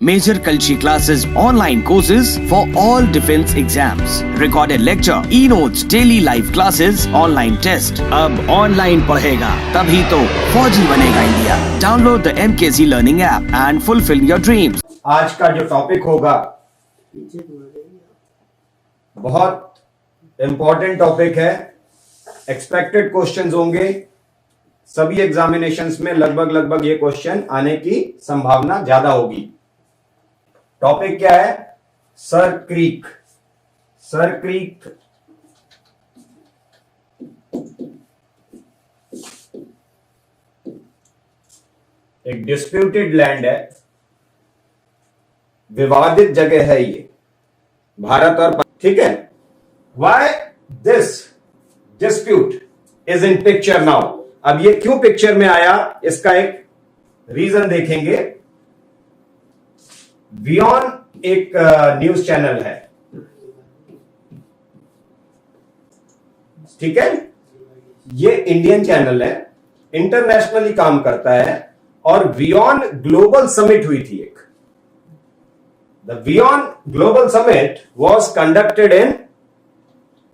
Major Kalshi classes, online courses for all defense exams, recorded lecture, e-notes, daily live classes, online test. अब online पढ़ेगा तभी तो फौजी बनेगा India. Download the MKZ Learning app and fulfill your dreams. आज का जो topic होगा बहुत इंपॉर्टेंट टॉपिक है। एक्सपेक्टेड क्वेश्चंस होंगे सभी एग्जामिनेशंस में, लगभग ये क्वेश्चन आने की संभावना ज्यादा होगी। टॉपिक क्या है? Sir creek. सर क्रीक एक डिस्प्यूटेड लैंड है, विवादित जगह है ये भारत और, ठीक है। Why this dispute is in picture now. अब ये क्यों पिक्चर में आया, इसका एक रीजन देखेंगे। वियॉन एक न्यूज चैनल है, ठीक है। ये इंडियन चैनल है, इंटरनेशनली काम करता है, और वियॉन ग्लोबल समिट हुई थी एक। द वियॉन global summit was conducted in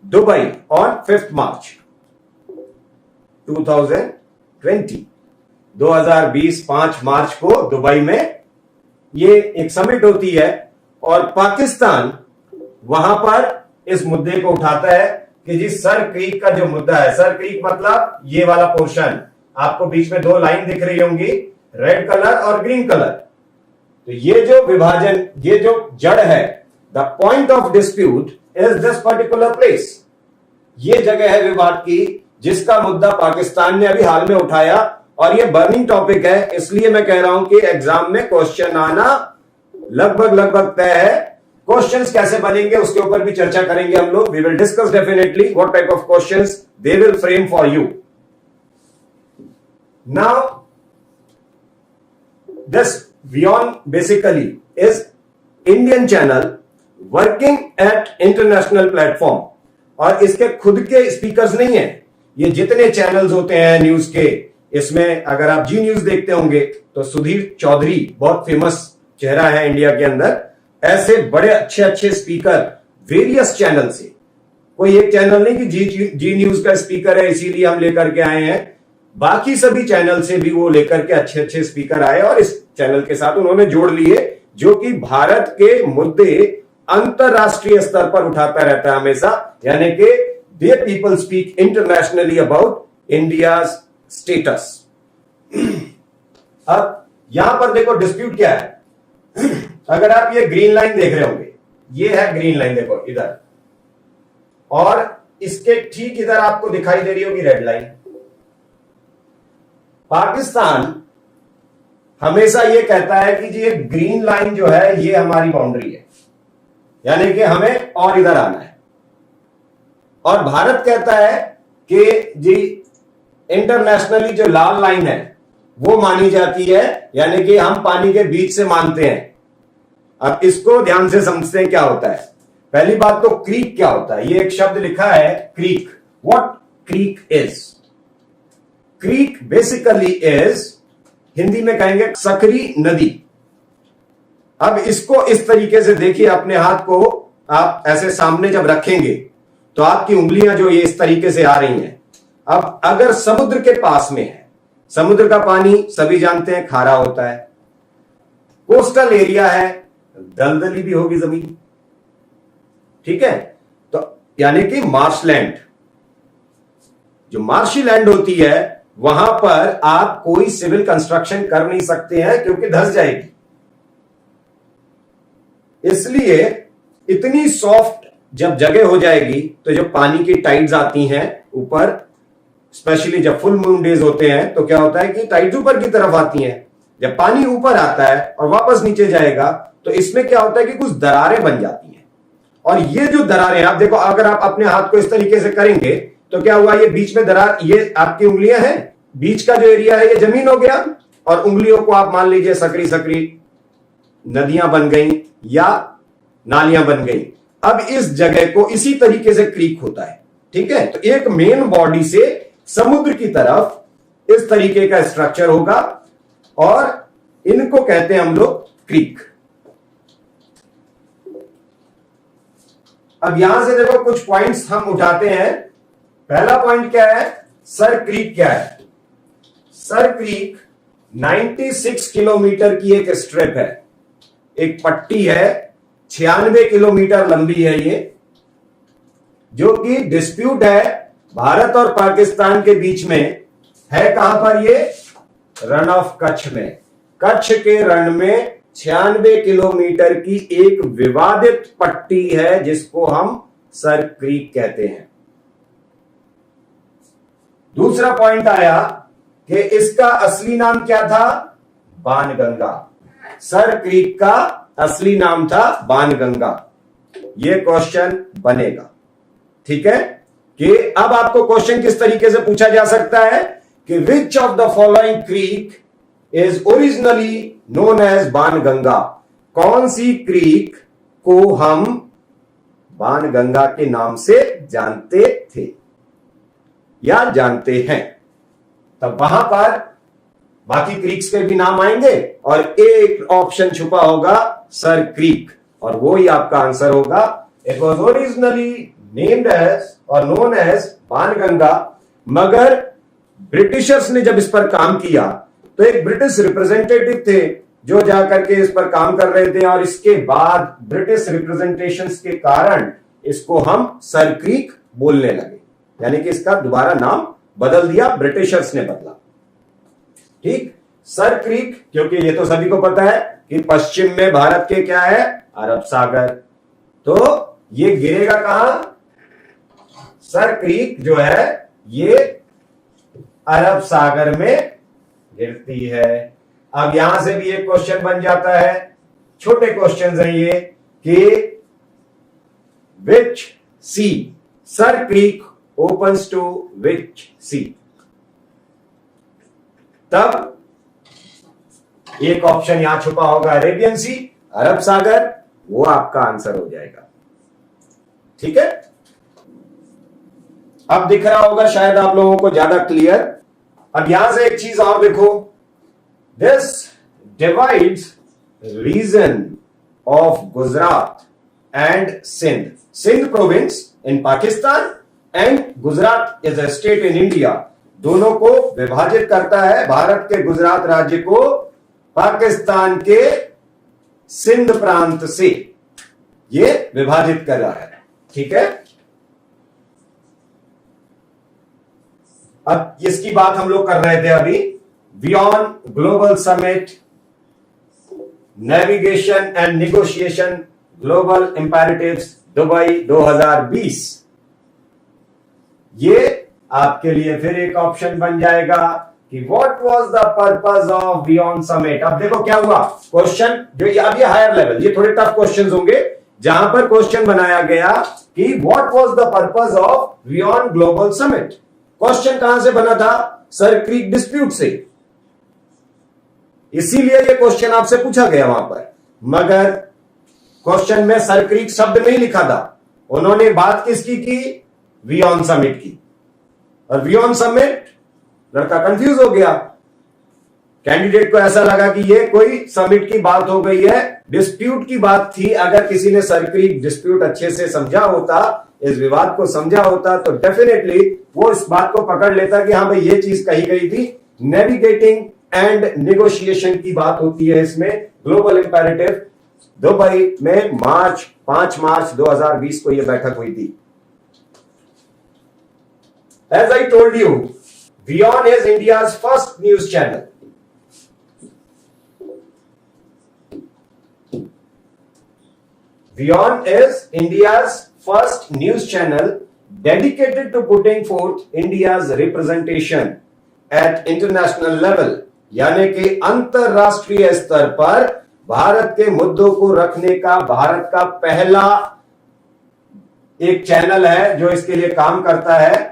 Dubai on 5 March 2020। 2020 5 मार्च को दुबई में ये एक समिट होती है, और पाकिस्तान वहां पर इस मुद्दे को उठाता है कि जी सर क्रीक का जो मुद्दा है, सर क्रीक मतलब ये वाला पोर्शन, आपको बीच में 2 लाइन दिख रही होंगी, रेड कलर और ग्रीन कलर। तो ये जो विभाजन, ये जो जड़ है, the point of dispute is this particular place. ये जगह है विवाद की, जिसका मुद्दा पाकिस्तान ने अभी हाल में उठाया, और ये बर्निंग टॉपिक है। इसलिए मैं कह रहा हूं कि एग्जाम में क्वेश्चन आना लगभग तय है। क्वेश्चंस कैसे बनेंगे उसके ऊपर भी चर्चा करेंगे हम लोग। We will discuss definitely what type of questions they will frame for you. Now this वियॉन basically is Indian channel working at international platform, और इसके खुद के स्पीकर्स नहीं है। ये जितने चैनल्स होते हैं न्यूज के, इसमें अगर आप जी न्यूज देखते होंगे तो सुधीर चौधरी बहुत फेमस चेहरा है इंडिया के अंदर। ऐसे बड़े अच्छे स्पीकर वेरियस चैनल से, कोई एक चैनल नहीं कि जी न्यूज का स्पीकर है इसीलिए हम लेकर के आए हैं, बाकी सभी चैनल से भी वो लेकर के अच्छे स्पीकर आए, और इस चैनल के साथ उन्होंने जोड़ लिए, जो कि भारत के मुद्दे अंतरराष्ट्रीय स्तर पर उठाता रहता है हमेशा। यानी कि they people speak internationally about India's status. अब यहां पर देखो डिस्प्यूट क्या है। अगर आप ये ग्रीन लाइन देख रहे होंगे, ये है ग्रीन लाइन, देखो इधर, और इसके ठीक इधर आपको दिखाई दे रही होगी रेड लाइन। पाकिस्तान हमेशा ये कहता है कि जी ये ग्रीन लाइन जो है ये हमारी बाउंड्री है, यानी कि हमें और इधर आना है। और भारत कहता है कि जी इंटरनेशनली जो लाल लाइन है वो मानी जाती है, यानी कि हम पानी के बीच से मानते हैं। अब इसको ध्यान से समझते हैं क्या होता है। पहली बात तो क्रीक क्या होता है, ये एक शब्द लिखा है creek. What creek is? Creek basically is, Hindi में कहेंगे सकरी नदी। अब इसको इस तरीके से देखिए, अपने हाथ को आप ऐसे सामने जब रखेंगे तो आपकी उंगलियां जो ये इस तरीके से आ रही हैं। अब अगर समुद्र के पास में है, समुद्र का पानी सभी जानते हैं खारा होता है, कोस्टल एरिया है, दलदली भी होगी जमीन, ठीक है। तो यानी कि मार्शलैंड, जो मार्शी लैंड होती है, वहां पर आप कोई सिविल कंस्ट्रक्शन कर नहीं सकते हैं क्योंकि धंस जाएगी। इसलिए इतनी सॉफ्ट जब जगह हो जाएगी तो जो पानी की टाइड्स आती हैं ऊपर, स्पेशली जब फुल मून डेज होते हैं, तो क्या होता है कि टाइड्स ऊपर की तरफ आती हैं। जब पानी ऊपर आता है और वापस नीचे जाएगा तो इसमें क्या होता है कि कुछ दरारें बन जाती हैं। और ये जो दरारें, आप देखो, अगर आप अपने हाथ को इस तरीके से करेंगे तो क्या हुआ, ये बीच में दरार, ये आपकी उंगलियां हैं, बीच का जो एरिया है ये जमीन हो गया, और उंगलियों को आप मान लीजिए सकरी नदियां बन गई या नालियां बन गई। अब इस जगह को इसी तरीके से क्रीक होता है, ठीक है। तो एक मेन बॉडी से समुद्र की तरफ इस तरीके का स्ट्रक्चर होगा, और इनको कहते हैं हम लोग क्रीक। अब यहां से देखो कुछ पॉइंट्स हम उठाते हैं। पहला पॉइंट क्या है, सर क्रीक क्या है? सर क्रीक 96 किलोमीटर की एक स्ट्रिप है, एक पट्टी है, 96 किलोमीटर लंबी है ये, जो कि डिस्प्यूट है भारत और पाकिस्तान के बीच में है। कहां पर ये? रण ऑफ कच्छ में। कच्छ के रण में 96 किलोमीटर की एक विवादित पट्टी है जिसको हम सर क्रीक कहते हैं। दूसरा पॉइंट आया कि इसका असली नाम क्या था? बाणगंगा। सर क्रीक का असली नाम था बाणगंगा। यह क्वेश्चन बनेगा, ठीक है? कि अब आपको क्वेश्चन किस तरीके से पूछा जा सकता है कि which of the following creek is originally known as Banganga? कौन सी क्रीक को हम बाणगंगा के नाम से जानते थे या जानते हैं? तब वहां पर बाकी क्रीक्स के भी नाम आएंगे और एक ऑप्शन छुपा होगा सर क्रीक, और वो ही आपका आंसर होगा। It was originally named as और नोन एज बाणगंगा, मगर ब्रिटिशर्स ने जब इस पर काम किया तो एक ब्रिटिश रिप्रेजेंटेटिव थे जो जाकर के इस पर काम कर रहे थे, और इसके बाद ब्रिटिश रिप्रेजेंटेशंस के कारण इसको हम सर क्रीक बोलने लगे, यानी कि इसका दोबारा नाम बदल दिया, ब्रिटिशर्स ने बदला। ठीक, सर क्रीक, क्योंकि ये तो सभी को पता है कि पश्चिम में भारत के क्या है? अरब सागर। तो ये गिरेगा कहां? सर क्रीक जो है ये अरब सागर में गिरती है। अब यहां से भी एक क्वेश्चन बन जाता है, छोटे क्वेश्चन है ये, कि विच सी सर क्रीक ओपन्स टू विच सी? तब एक ऑप्शन यहां छुपा होगा अरेबियन सी, अरब सागर, वो आपका आंसर हो जाएगा। ठीक है, अब दिख रहा होगा शायद आप लोगों को ज्यादा क्लियर। अब यहां से एक चीज और देखो, this divides region of Gujarat and Sindh. Sindh province in Pakistan and Gujarat is a state in India, दोनों को विभाजित करता है। भारत के गुजरात राज्य को पाकिस्तान के सिंध प्रांत से ये विभाजित कर रहा है। ठीक है, अब इसकी बात हम लोग कर रहे थे अभी, beyond global summit navigation and negotiation global imperatives Dubai 2020। ये आपके लिए फिर एक ऑप्शन बन जाएगा कि what was the purpose of beyond summit. अब देखो क्या हुआ, क्वेश्चन जो अब ये हायर लेवल, ये थोड़े टफ क्वेश्चंस होंगे, जहां पर क्वेश्चन बनाया गया कि what was the purpose of beyond global summit. Question कहां से बना था? सर क्रीक डिस्प्यूट से, इसीलिए ये क्वेश्चन आपसे पूछा गया वहां पर, मगर क्वेश्चन में सर क्रीक शब्द नहीं लिखा था। उन्होंने बात किसकी की? बियॉन्ड समिट की। और बियॉन्ड समिट, लड़का कंफ्यूज हो गया, कैंडिडेट को ऐसा लगा कि ये कोई समिट की बात हो गई है, डिस्प्यूट की बात थी। अगर किसी ने सर क्रीक डिस्प्यूट अच्छे से समझा होता, इस विवाद को समझा होता, तो डेफिनेटली वो इस बात को पकड़ लेता कि हाँ भाई ये चीज कही गई थी। नेविगेटिंग एंड नेगोशिएशन की बात होती है इसमें। ग्लोबल इंपैरेटिव दुबई में 5 मार्च 2020 को यह बैठक हुई थी। As I told you, WION is India's first news channel. WION is India's first news channel dedicated to putting forth India's representation at international level, यानी कि अंतरराष्ट्रीय स्तर पर भारत के मुद्दों को रखने का भारत का पहला एक चैनल है जो इसके लिए काम करता है।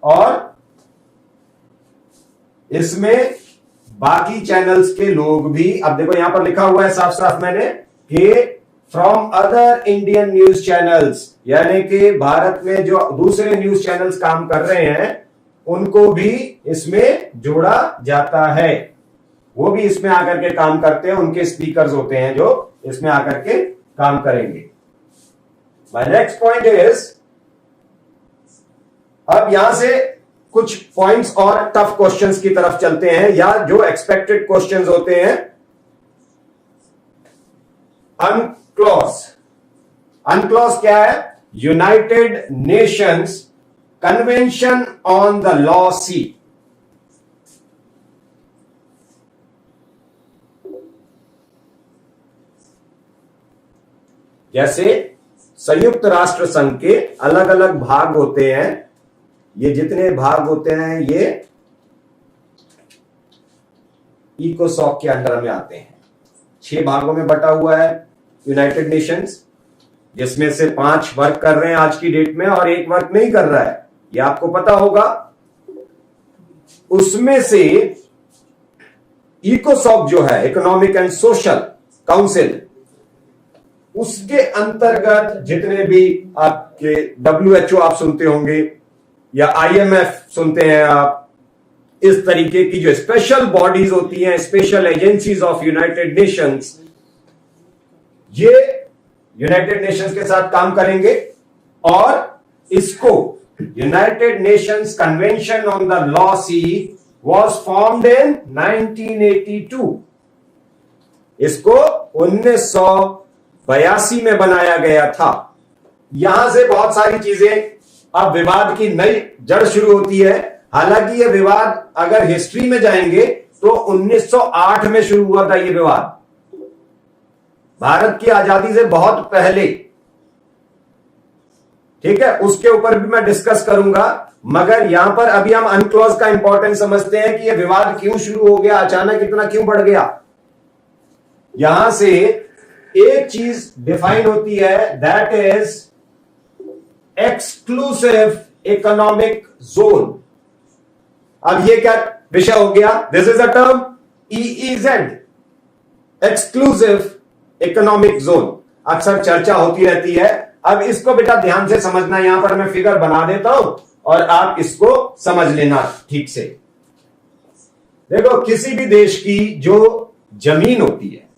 और इसमें बाकी चैनल्स के लोग भी, अब देखो यहां पर लिखा हुआ है साफ साफ मैंने कि from other Indian news channels, यानी कि भारत में जो दूसरे न्यूज चैनल्स काम कर रहे हैं उनको भी इसमें जोड़ा जाता है। वो भी इसमें आकर के काम करते हैं, उनके स्पीकर्स होते हैं जो इसमें आकर के काम करेंगे। माय नेक्स्ट पॉइंट इज, अब यहां से कुछ पॉइंट्स और टफ क्वेश्चंस की तरफ चलते हैं, या जो एक्सपेक्टेड क्वेश्चंस होते हैं. अनक्लॉज. अनक्लॉज क्या है? United Nations Convention on the law sea. जैसे संयुक्त राष्ट्र संघ के अलग अलग भाग होते हैं, ये जितने भाग होते हैं ये इकोसॉक के अंडर में आते हैं. 6 भागों में बटा हुआ है यूनाइटेड नेशंस, जिसमें से 5 वर्क कर रहे हैं आज की डेट में और 1 वर्क नहीं कर रहा है, ये आपको पता होगा. उसमें से इकोसॉक जो है, इकोनॉमिक एंड सोशल काउंसिल, उसके अंतर्गत जितने भी आपके WHO आप सुनते होंगे या IMF सुनते हैं आप, इस तरीके की जो स्पेशल बॉडीज होती हैं, special agencies of United Nations, ये यूनाइटेड नेशंस के साथ काम करेंगे और इसको United Nations Convention on the law sea was formed in 1982. इसको 1982 में बनाया गया था. यहां से बहुत सारी चीजें, अब विवाद की नई जड़ शुरू होती है. हालांकि यह विवाद अगर हिस्ट्री में जाएंगे तो 1908 में शुरू हुआ था. यह विवाद भारत की आजादी से बहुत पहले, ठीक है, उसके ऊपर भी मैं डिस्कस करूंगा. मगर यहां पर अभी हम अनक्लॉज का इंपॉर्टेंस समझते हैं कि यह विवाद क्यों शुरू हो गया, अचानक इतना क्यों बढ़ गया. यहां से एक चीज डिफाइन होती है, that is exclusive economic zone. अब ये क्या विषय हो गया? This is a term EEZ, exclusive economic zone. अक्सर चर्चा होती रहती है. अब इसको बेटा ध्यान से समझना, यहां पर मैं फिगर बना देता हूं और आप इसको समझ लेना ठीक से. देखो, किसी भी देश की जो जमीन होती है,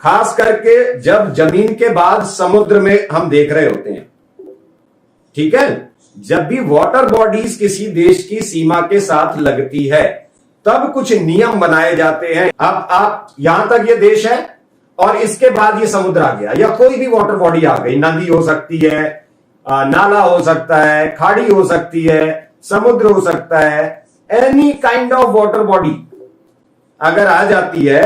खास करके जब जमीन के बाद समुद्र में हम देख रहे होते हैं, ठीक है, जब भी वाटर बॉडीज किसी देश की सीमा के साथ लगती है तब कुछ नियम बनाए जाते हैं. अब आप यहां तक ये देश है और इसके बाद ये समुद्र आ गया, या कोई भी वाटर बॉडी आ गई, नदी हो सकती है, नाला हो सकता है, खाड़ी हो सकती है, समुद्र हो सकता है, any kind of water body अगर आ जाती है,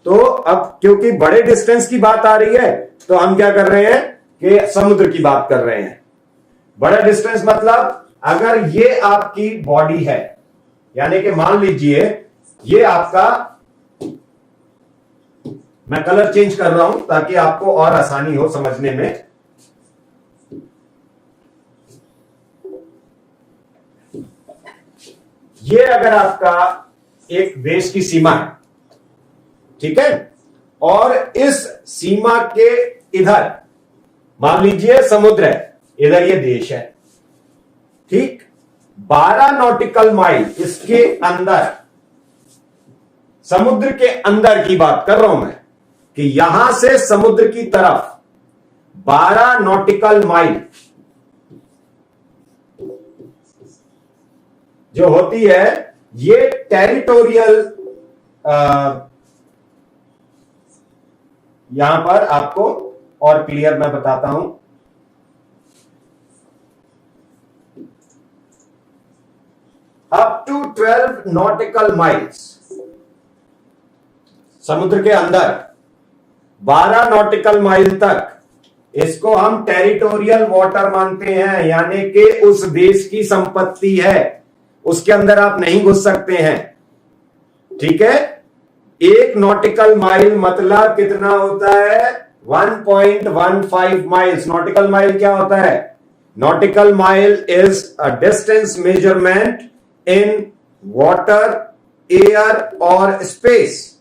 तो अब क्योंकि बड़े डिस्टेंस की बात आ रही है तो हम क्या कर रहे हैं कि समुद्र की बात कर रहे हैं. बड़ा डिस्टेंस मतलब अगर ये आपकी बॉडी है, यानी कि मान लीजिए ये आपका, मैं कलर चेंज कर रहा हूं ताकि आपको और आसानी हो समझने में. ये अगर आपका एक देश की सीमा है, ठीक है, और इस सीमा के इधर मान लीजिए समुद्र है, इधर ये देश है, ठीक, 12 नॉटिकल माइल इसके अंदर, समुद्र के अंदर की बात कर रहा हूं मैं, कि यहां से समुद्र की तरफ 12 नॉटिकल माइल जो होती है, ये टेरिटोरियल, यहां पर आपको और क्लियर मैं बताता हूं. अप टू 12 नॉटिकल माइल्स समुद्र के अंदर, 12 नॉटिकल माइल तक, इसको हम टेरिटोरियल वाटर मानते हैं, यानी कि उस देश की संपत्ति है, उसके अंदर आप नहीं घुस सकते हैं. ठीक है, 1 नॉटिकल माइल मतलब कितना होता है? 1.15 माइल्स. नॉटिकल माइल क्या होता है? Nautical mile is a distance measurement in water, air और स्पेस.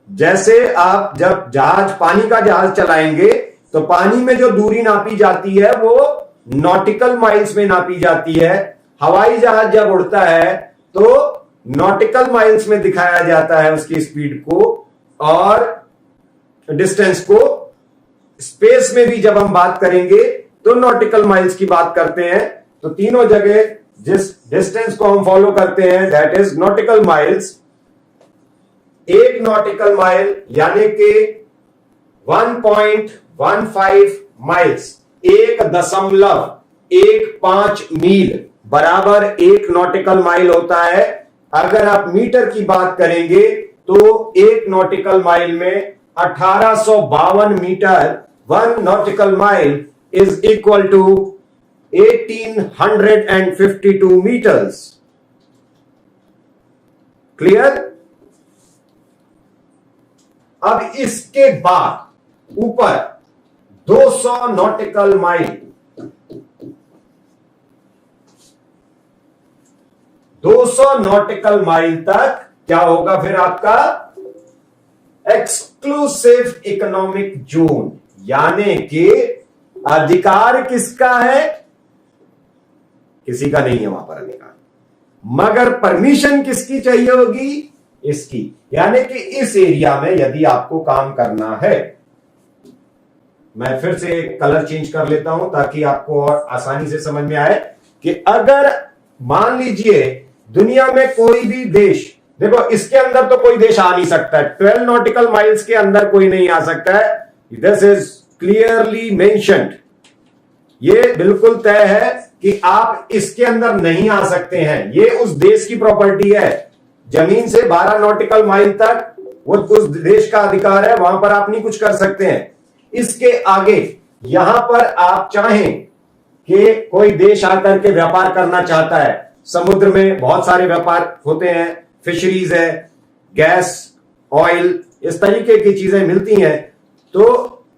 जैसे आप जब जहाज, पानी का जहाज चलाएंगे तो पानी में जो दूरी नापी जाती है वो नॉटिकल माइल्स में नापी जाती है. हवाई जहाज जब उड़ता है तो नॉटिकल माइल्स में दिखाया जाता है उसकी स्पीड को और डिस्टेंस को. स्पेस में भी जब हम बात करेंगे तो नॉटिकल माइल्स की बात करते हैं। तो तीनों जगह जिस डिस्टेंस को हम फॉलो करते हैं दैट इज नॉटिकल माइल्स। एक नॉटिकल माइल यानी कि 1.15 माइल्स, 1.15 मील बराबर एक नॉटिकल माइल होता है। अगर आप मीटर की बात करेंगे तो एक नॉटिकल माइल में 1852 metre, 1 nautical mile is equal to 1852 metres. Clear? अब इसके बाद ऊपर 200 नॉटिकल माइल, 200 नॉटिकल माइल तक क्या होगा फिर आपका एक्सक्लूसिव इकोनॉमिक जोन, यानी कि अधिकार किसका है? किसी का नहीं है वहां पर अधिकार, मगर परमिशन किसकी चाहिए होगी? इसकी। यानी कि इस एरिया में यदि आपको काम करना है, मैं फिर से कलर चेंज कर लेता हूं ताकि आपको और आसानी से समझ में आए कि अगर मान लीजिए दुनिया में कोई भी देश, देखो इसके अंदर तो कोई देश आ नहीं सकता है, 12 नॉटिकल माइल्स के अंदर कोई नहीं आ सकता है। दिस इज क्लियरली मेंशन्ड, ये बिल्कुल तय है कि आप इसके अंदर नहीं आ सकते हैं। ये उस देश की प्रॉपर्टी है, जमीन से 12 नॉटिकल माइल तक वो उस देश का अधिकार है, वहां पर आप नहीं कुछ कर सकते हैं। इसके आगे यहां पर आप चाहें कि कोई देश आकर के व्यापार करना चाहता है, समुद्र में बहुत सारे व्यापार होते हैं, फिशरीज है, गैस, ऑयल, इस तरीके की चीजें मिलती हैं। तो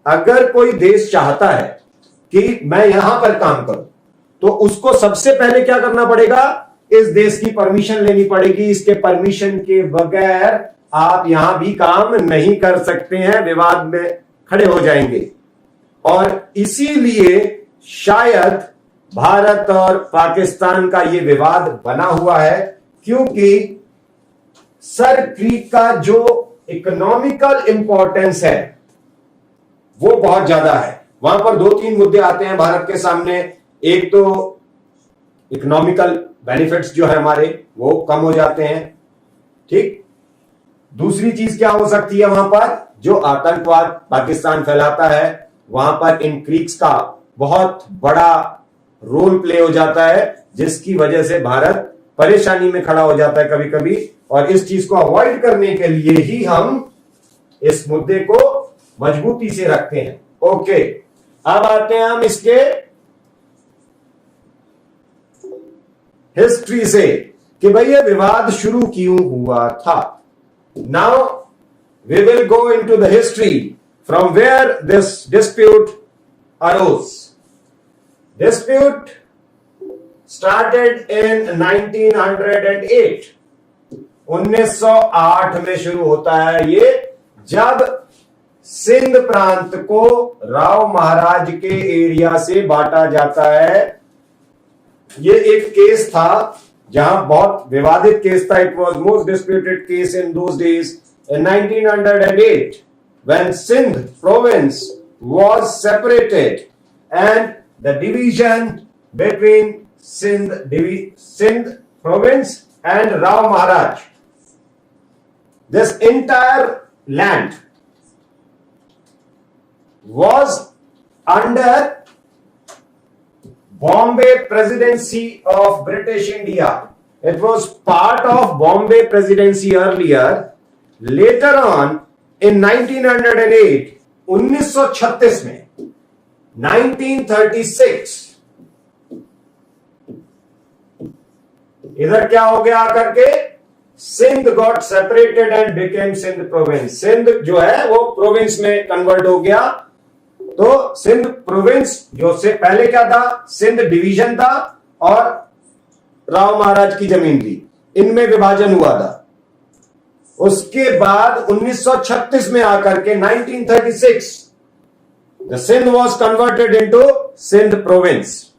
अगर कोई देश चाहता है कि मैं यहां पर काम करूं, तो उसको सबसे पहले क्या करना पड़ेगा? इस देश की परमिशन लेनी पड़ेगी। इसके परमिशन के बगैर आप यहां भी काम नहीं कर सकते हैं, विवाद में खड़े हो जाएंगे। और इसीलिए शायद भारत और पाकिस्तान का यह विवाद बना हुआ है, क्योंकि सर क्रीक का जो इकोनॉमिकल इंपॉर्टेंस है वो बहुत ज्यादा है। वहां पर 2-3 मुद्दे आते हैं भारत के सामने। एक तो इकोनॉमिकल बेनिफिट्स जो है हमारे वो कम हो जाते हैं, ठीक। दूसरी चीज क्या हो सकती है? वहां पर जो आतंकवाद पाकिस्तान फैलाता है, वहां पर इन क्रीक्स का बहुत बड़ा रोल प्ले हो जाता है, जिसकी वजह से भारत परेशानी में खड़ा हो जाता है कभी कभी। और इस चीज को अवॉइड करने के लिए ही हम इस मुद्दे को मजबूती से रखते हैं। ओके, अब आते हैं हम इसके हिस्ट्री से कि भाई ये विवाद शुरू क्यों हुआ था। Now we will go into the history from where this dispute arose. Dispute started in 1908। 1908 में शुरू होता है ये, जब सिंध प्रांत को राव महाराज के एरिया से बांटा जाता है। ये एक केस था जहां बहुत विवादित केस था। It was most disputed case in those days. In 1908 when Sindh province was separated and the division between Sindh province and Rao Maharaj, this entire land was under Bombay Presidency of British India. It was part of Bombay Presidency earlier. Later on, in 1908, 1936 में, 1936, इधर क्या हो गया आकर के? Sindh got separated and became Sindh province. Sindh जो है वो प्रोविंस में कन्वर्ट हो गया। तो सिंध प्रोविंस जो से पहले क्या था? सिंध डिवीजन था और राव महाराज की जमीन थी, इनमें विभाजन हुआ था। उसके बाद 1936 में आकर के 1936 the Sindh was converted into Sindh province.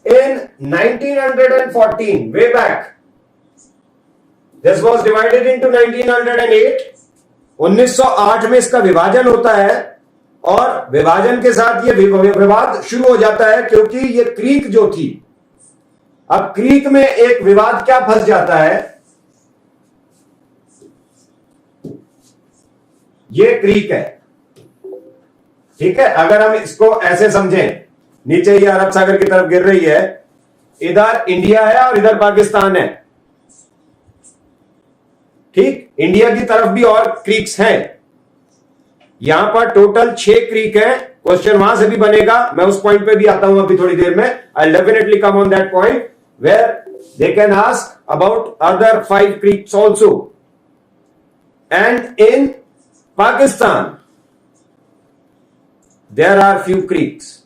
In 1914 way back this was divided into 1908। 1908 में इसका विभाजन होता है और विभाजन के साथ ये विवाद शुरू हो जाता है, क्योंकि ये क्रीक जो थी, अब क्रीक में एक विवाद क्या फंस जाता है, ये क्रीक है, ठीक है। अगर हम इसको ऐसे समझें, नीचे ये अरब सागर की तरफ गिर रही है, इधर इंडिया है और इधर पाकिस्तान है, ठीक। इंडिया की तरफ भी और क्रीक्स हैं, यहां पर टोटल 6 क्रीक है। क्वेश्चन वहां से भी बनेगा, मैं उस पॉइंट पे भी आता हूं अभी थोड़ी देर में। I definitely come on that point where they can ask about other 5 creeks also. And in Pakistan there are few creeks,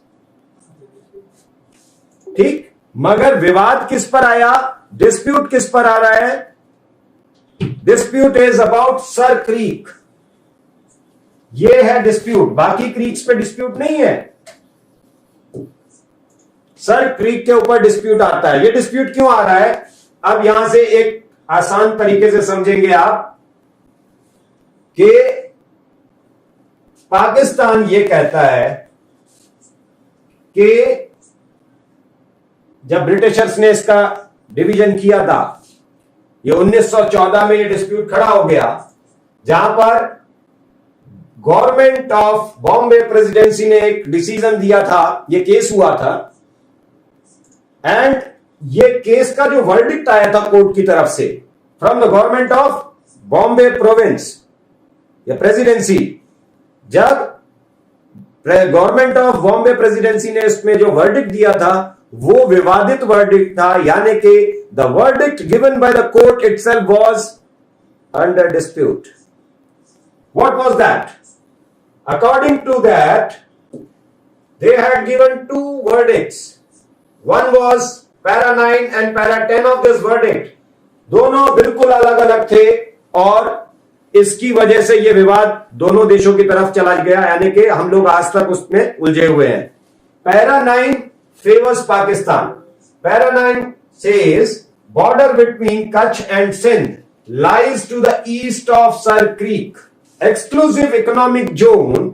ठीक। मगर विवाद किस पर आया, डिस्प्यूट किस पर आ रहा है? Dispute is about sir creek, ये है डिस्प्यूट, बाकी क्रीक्स पे डिस्प्यूट नहीं है, सर क्रीक के ऊपर डिस्प्यूट आता है। ये डिस्प्यूट क्यों आ रहा है? अब यहां से एक आसान तरीके से समझेंगे आप कि पाकिस्तान ये कहता है कि जब ब्रिटिशर्स ने इसका डिवीजन किया था, ये 1914 में ये डिस्प्यूट खड़ा हो गया, जहां पर गवर्नमेंट ऑफ बॉम्बे प्रेसिडेंसी ने एक डिसीजन दिया था, ये केस हुआ था, एंड ये केस का जो वर्डिक्ट आया था कोर्ट की तरफ से from the government of Bombay province या प्रेसिडेंसी, जब गवर्नमेंट ऑफ बॉम्बे प्रेसिडेंसी ने इसमें जो वर्डिक्ट दिया था वो विवादित वर्डिक्ट था, यानी कि the verdict given by the court itself was under dispute. What was that? According to that they had given 2 verdicts. One was para 9 and para 10 of this verdict. दोनों बिल्कुल अलग अलग थे और इसकी वजह से यह विवाद दोनों देशों की तरफ चला गया, यानी कि हम लोग आज तक उसमें उलझे हुए हैं। Para 9 favors Pakistan. Para 9 says border between Kutch and Sindh lies to the east of Sar Creek. Exclusive economic zone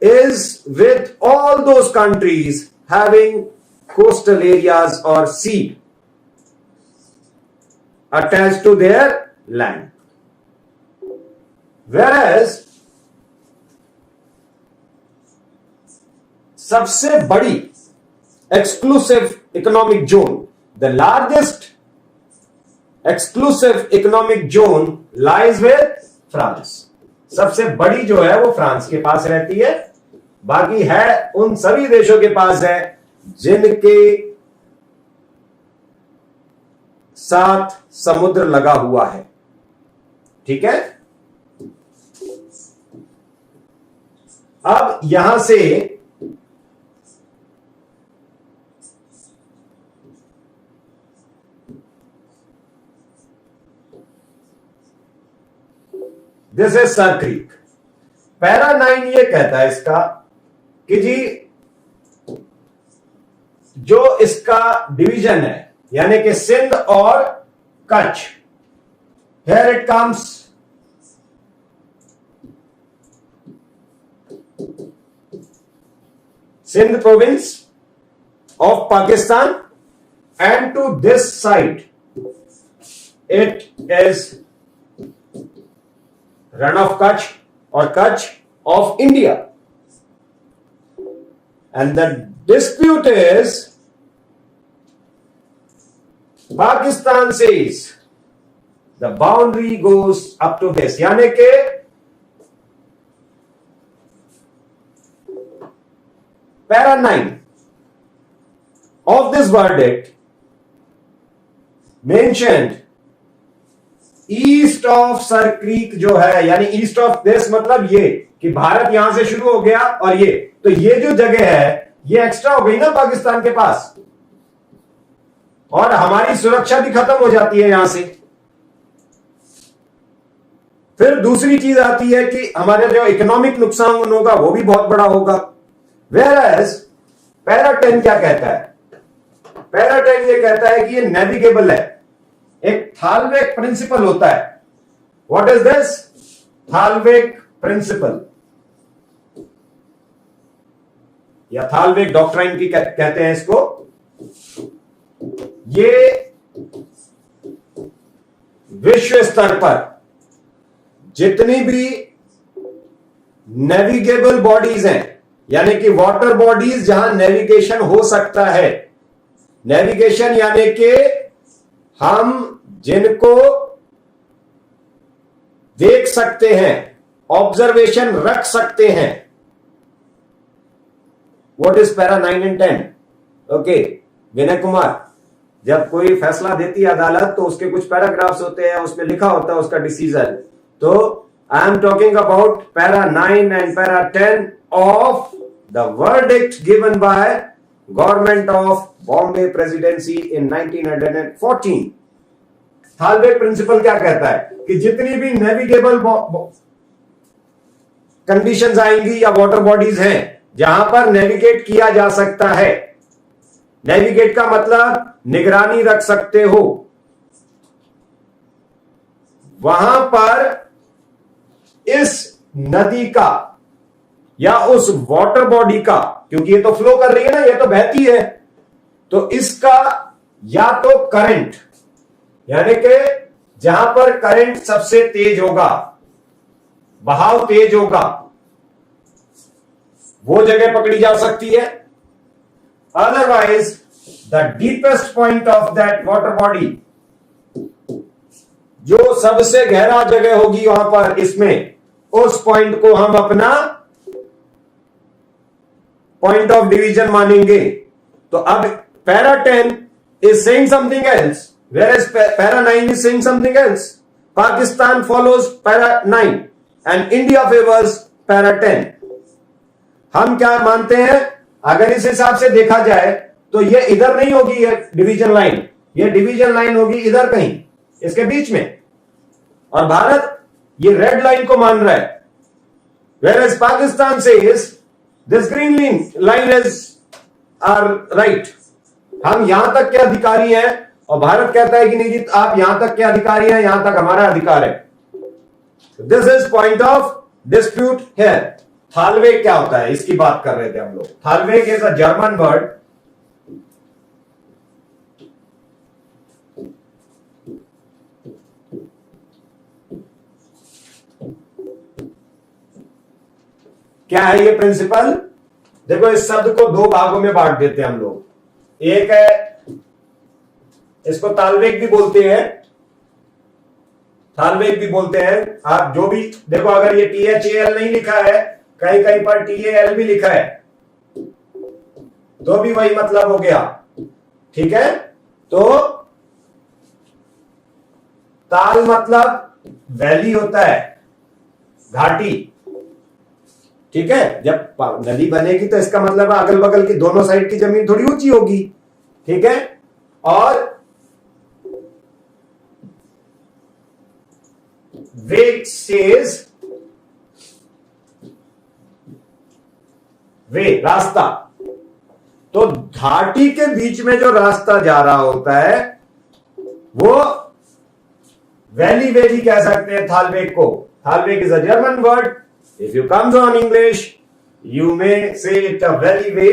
is with all those countries having coastal areas or sea attached to their land. Whereas सबसे बड़ी exclusive economic zone, the largest exclusive economic zone lies with France. सबसे बड़ी जो है वो France के पास रहती है, बाकी है उन सभी देशों के पास है जिनके साथ समुद्र लगा हुआ है, ठीक है। अब यहां से this is sir creek. Para 9 ये कहता है इसका कि जी जो इसका डिवीजन है, यानी कि सिंध और Kutch, here it comes Sindh province of Pakistan, and to this side it is Rann of Kutch और Kutch of India, and the dispute is Pakistan says the boundary goes up to this, यानी कि para 9 of this verdict mentioned east of Sir Creek जो है, यानी east of this मतलब ये कि भारत यहां से शुरू हो गया और ये, तो ये जो जगह है ये एक्स्ट्रा हो गई ना पाकिस्तान के पास, और हमारी सुरक्षा भी खत्म हो जाती है यहां से। फिर दूसरी चीज आती है कि हमारे जो इकोनॉमिक नुकसान होगा वो भी बहुत बड़ा होगा। वेयरएज पैरा 10 क्या कहता है? पैरा 10 ये कहता है कि ये नेविगेबल है, एक थालवेक प्रिंसिपल होता है। What is this? Thalweg principle. या थालवेग डॉक्ट्राइन की कहते हैं इसको। ये विश्व स्तर पर जितनी भी नेविगेबल बॉडीज हैं, यानी कि वाटर बॉडीज जहां नेविगेशन हो सकता है, नेविगेशन यानी कि हम जिनको देख सकते हैं, ऑब्जर्वेशन रख सकते हैं। What is para 9 and 10? Okay Vinay Kumar, जब कोई फैसला देती है अदालत तो उसके कुछ पैराग्राफ्स होते हैं, उसमें लिखा होता है उसका डिसीजन। तो I am talking about para 9 and para 10 of the verdict given by government of Bombay presidency in 1914। Thalweg principle क्या कहता है कि जितनी भी नेविगेबल कंडीशंस आएंगी या वाटर बॉडीज हैं जहां पर नेविगेट किया जा सकता है, नेविगेट का मतलब निगरानी रख सकते हो, वहां पर इस नदी का या उस वाटर बॉडी का, क्योंकि ये तो फ्लो कर रही है ना, ये तो बहती है, तो इसका या तो करंट, यानी कि जहां पर करंट सबसे तेज होगा, बहाव तेज होगा, वो जगह पकड़ी जा सकती है। Otherwise the deepest point of that water body, जो सबसे गहरा जगह होगी वहां पर, इसमें उस पॉइंट को हम अपना पॉइंट ऑफ डिवीजन मानेंगे। तो अब para 10 is saying something else, whereas para 9 is saying something else. Pakistan follows para 9 and India favors para 10. हम क्या मानते हैं, अगर इस हिसाब से देखा जाए तो ये इधर नहीं होगी, ये डिवीजन लाइन, ये डिवीजन लाइन होगी इधर कहीं इसके बीच में, और भारत ये रेड लाइन को मान रहा है। Whereas Pakistan says this green line is our right. हम यहां तक के अधिकारी हैं, और भारत कहता है कि नहीं जी आप यहां तक के अधिकारी हैं, यहां तक हमारा अधिकार है। This is point of dispute here. Thalweg क्या होता है, इसकी बात कर रहे थे हम लोग। थालवेग इज अ जर्मन वर्ड, क्या है ये प्रिंसिपल? देखो इस शब्द को दो भागों में बांट देते हैं हम लोग। एक है, इसको तालवेग भी बोलते हैं, थालवेग भी बोलते हैं। आप जो भी देखो, अगर ये THAL नहीं लिखा है, कहीं कहीं पर TAL भी लिखा है, तो भी वही मतलब हो गया, ठीक है। तो ताल मतलब वैली होता है, घाटी, ठीक है। जब नदी बनेगी तो इसका मतलब अगल बगल की दोनों साइड की जमीन थोड़ी ऊंची होगी, ठीक है। और वेग सेज वे रास्ता, तो घाटी के बीच में जो रास्ता जा रहा होता है वो वैली वे भी कह सकते हैं थालवेग को। Thalweg is a German word, if you comes on English you may say it a valley way.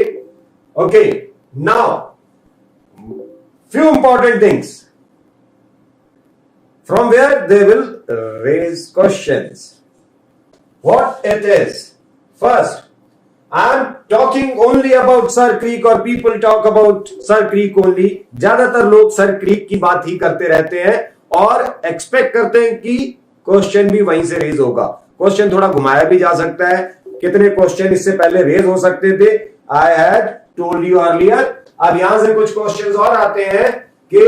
Okay, now few important things from where they will raise questions. What it is? First, I am talking only about Sir Creek, or people talk about Sir Creek only. ज्यादातर लोग Sir Creek की बात ही करते रहते हैं और expect करते हैं कि क्वेश्चन भी वहीं से रेज होगा। क्वेश्चन थोड़ा घुमाया भी जा सकता है, कितने क्वेश्चन इससे पहले रेज हो सकते थे, I had told you earlier. अब यहां से कुछ क्वेश्चंस और आते हैं कि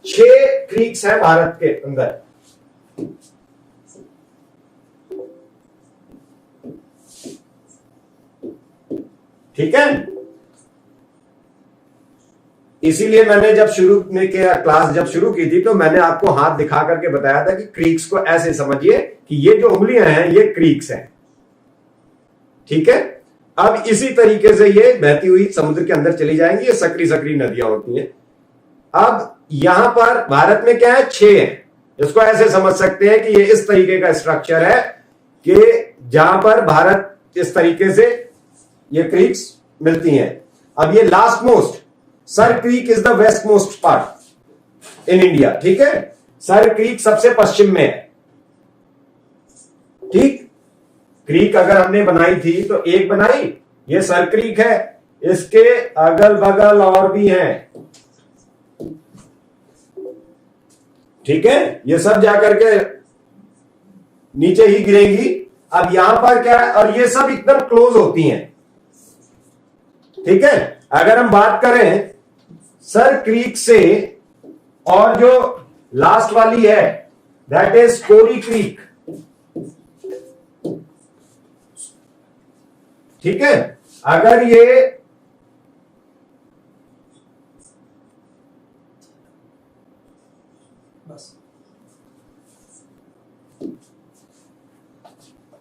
6 क्रीक्स हैं भारत के अंदर, ठीक है। इसीलिए मैंने जब शुरू में क्लास जब शुरू की थी तो मैंने आपको हाथ दिखा करके बताया था कि क्रीक्स को ऐसे समझिए कि ये जो उंगलियां हैं ये क्रीक्स हैं, ठीक है। अब इसी तरीके से ये बहती हुई समुद्र के अंदर चली जाएंगी, ये सकरी सकरी नदियां होती हैं। अब यहां पर भारत में क्या है, 6 है। इसको ऐसे समझ सकते हैं कि ये इस तरीके का स्ट्रक्चर है कि जहां पर भारत इस तरीके से ये क्रीक्स मिलती हैं। अब ये last most Sir creek is the west most part in India. ठीक है, सर क्रीक सबसे पश्चिम में है। ठीक, क्रीक अगर हमने बनाई थी तो एक बनाई, ये सर क्रीक है, इसके अगल बगल और भी हैं। ठीक है, ये सब जाकर के नीचे ही गिरेंगी। अब यहां पर क्या है, और ये सब एकदम क्लोज होती हैं। ठीक है, अगर हम बात करें सर क्रीक से, और जो लास्ट वाली है दैट इज कोरी क्रीक। ठीक है, अगर ये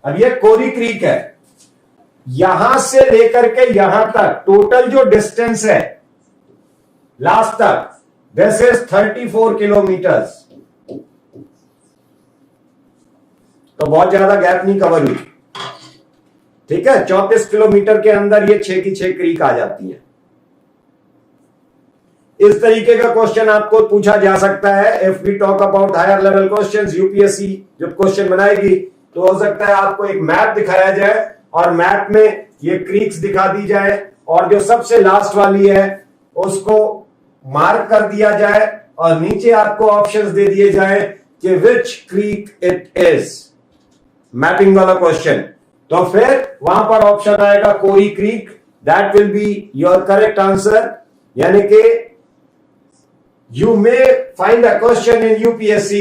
अब ये कोरी क्रीक है, यहां से लेकर के यहां तक टोटल जो डिस्टेंस है लास्ट तक, दिस इज 34 किलोमीटर्स। तो बहुत ज्यादा गैप नहीं कवर हुई। ठीक है, 34 किलोमीटर के अंदर ये 6 की 6 क्रीक आ जाती है। इस तरीके का क्वेश्चन आपको पूछा जा सकता है। If we talk about higher level questions, UPSC जब क्वेश्चन बनाएगी तो हो सकता है आपको एक मैप दिखाया जाए और मैप में ये क्रीक्स दिखा दी जाए, और जो सबसे लास्ट वाली है उसको मार्क कर दिया जाए, और नीचे आपको ऑप्शंस दे दिए जाए कि which creek it is. Mapping वाला क्वेश्चन, तो फिर वहां पर ऑप्शन आएगा Kori creek, that will be your correct answer. यानी कि you may find a question in UPSC,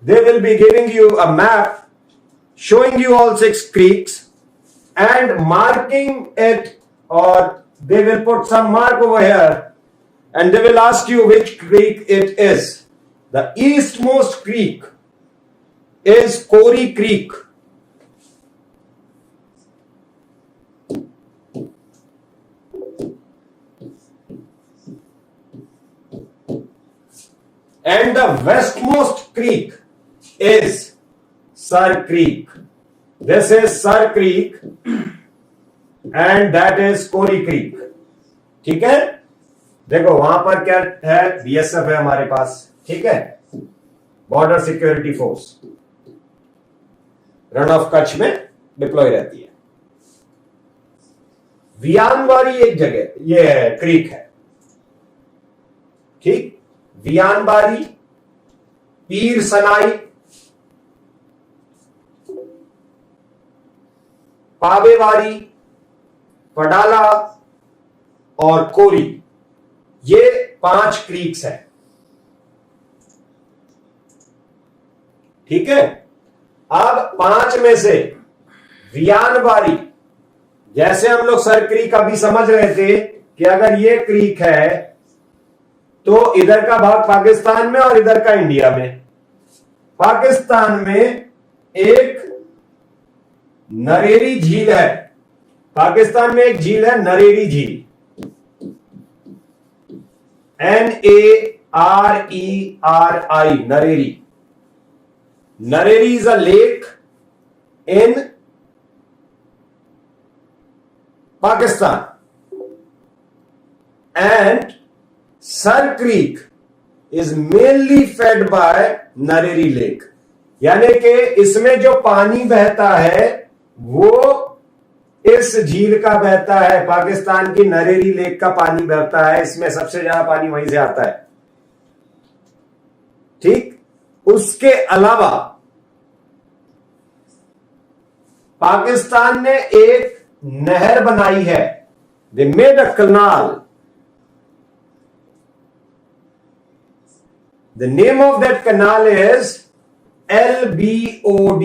they will be giving you a map showing you all 6 creeks and marking it, or they will put some mark over here and they will ask you which creek it is. The eastmost creek is Kori Creek. And the westmost creek is Sar Creek. This is Sar Creek and that is Kori Creek. ठीक है, देखो वहां पर क्या है, BSF है हमारे पास। ठीक है, border security force run of Kutch में डिप्लॉय रहती है। वियानबारी एक जगह ये क्रीक है। ठीक, वियानबारी, पीर सनाई, पावेवारी, पडाला और कोरी, ये 5 क्रीक्स हैं। ठीक है, अब 5 में से वियानबारी, जैसे हम लोग सर क्रीक अभी समझ रहे थे कि अगर ये क्रीक है तो इधर का भाग पाकिस्तान में और इधर का इंडिया में। पाकिस्तान में एक नरेरी झील है, पाकिस्तान में एक झील है नरेरी झील, NARERI, Nareri. Nareri is a lake in Pakistan and Sir creek is mainly fed by Nareri lake. यानी कि इसमें जो पानी बहता है वो इस झील का बहता है, पाकिस्तान की नरेरी लेक का पानी बहता है, इसमें सबसे ज्यादा पानी वहीं से आता है। ठीक, उसके अलावा पाकिस्तान ने एक नहर बनाई है, they made a canal. The name of that canal is LBOD.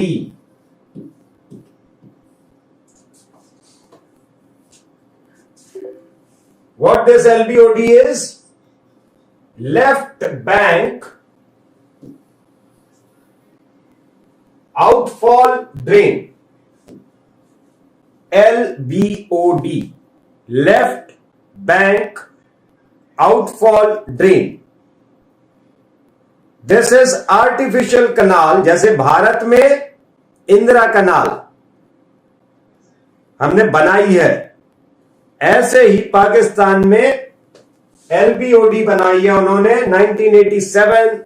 What this LBOD is? Left bank outfall drain. LBOD. Left bank outfall drain. This is artificial canal, जैसे भारत में इंदिरा कनाल, हमने बनाई है। ऐसे ही पाकिस्तान में LBOD बनाई है उन्होंने 1987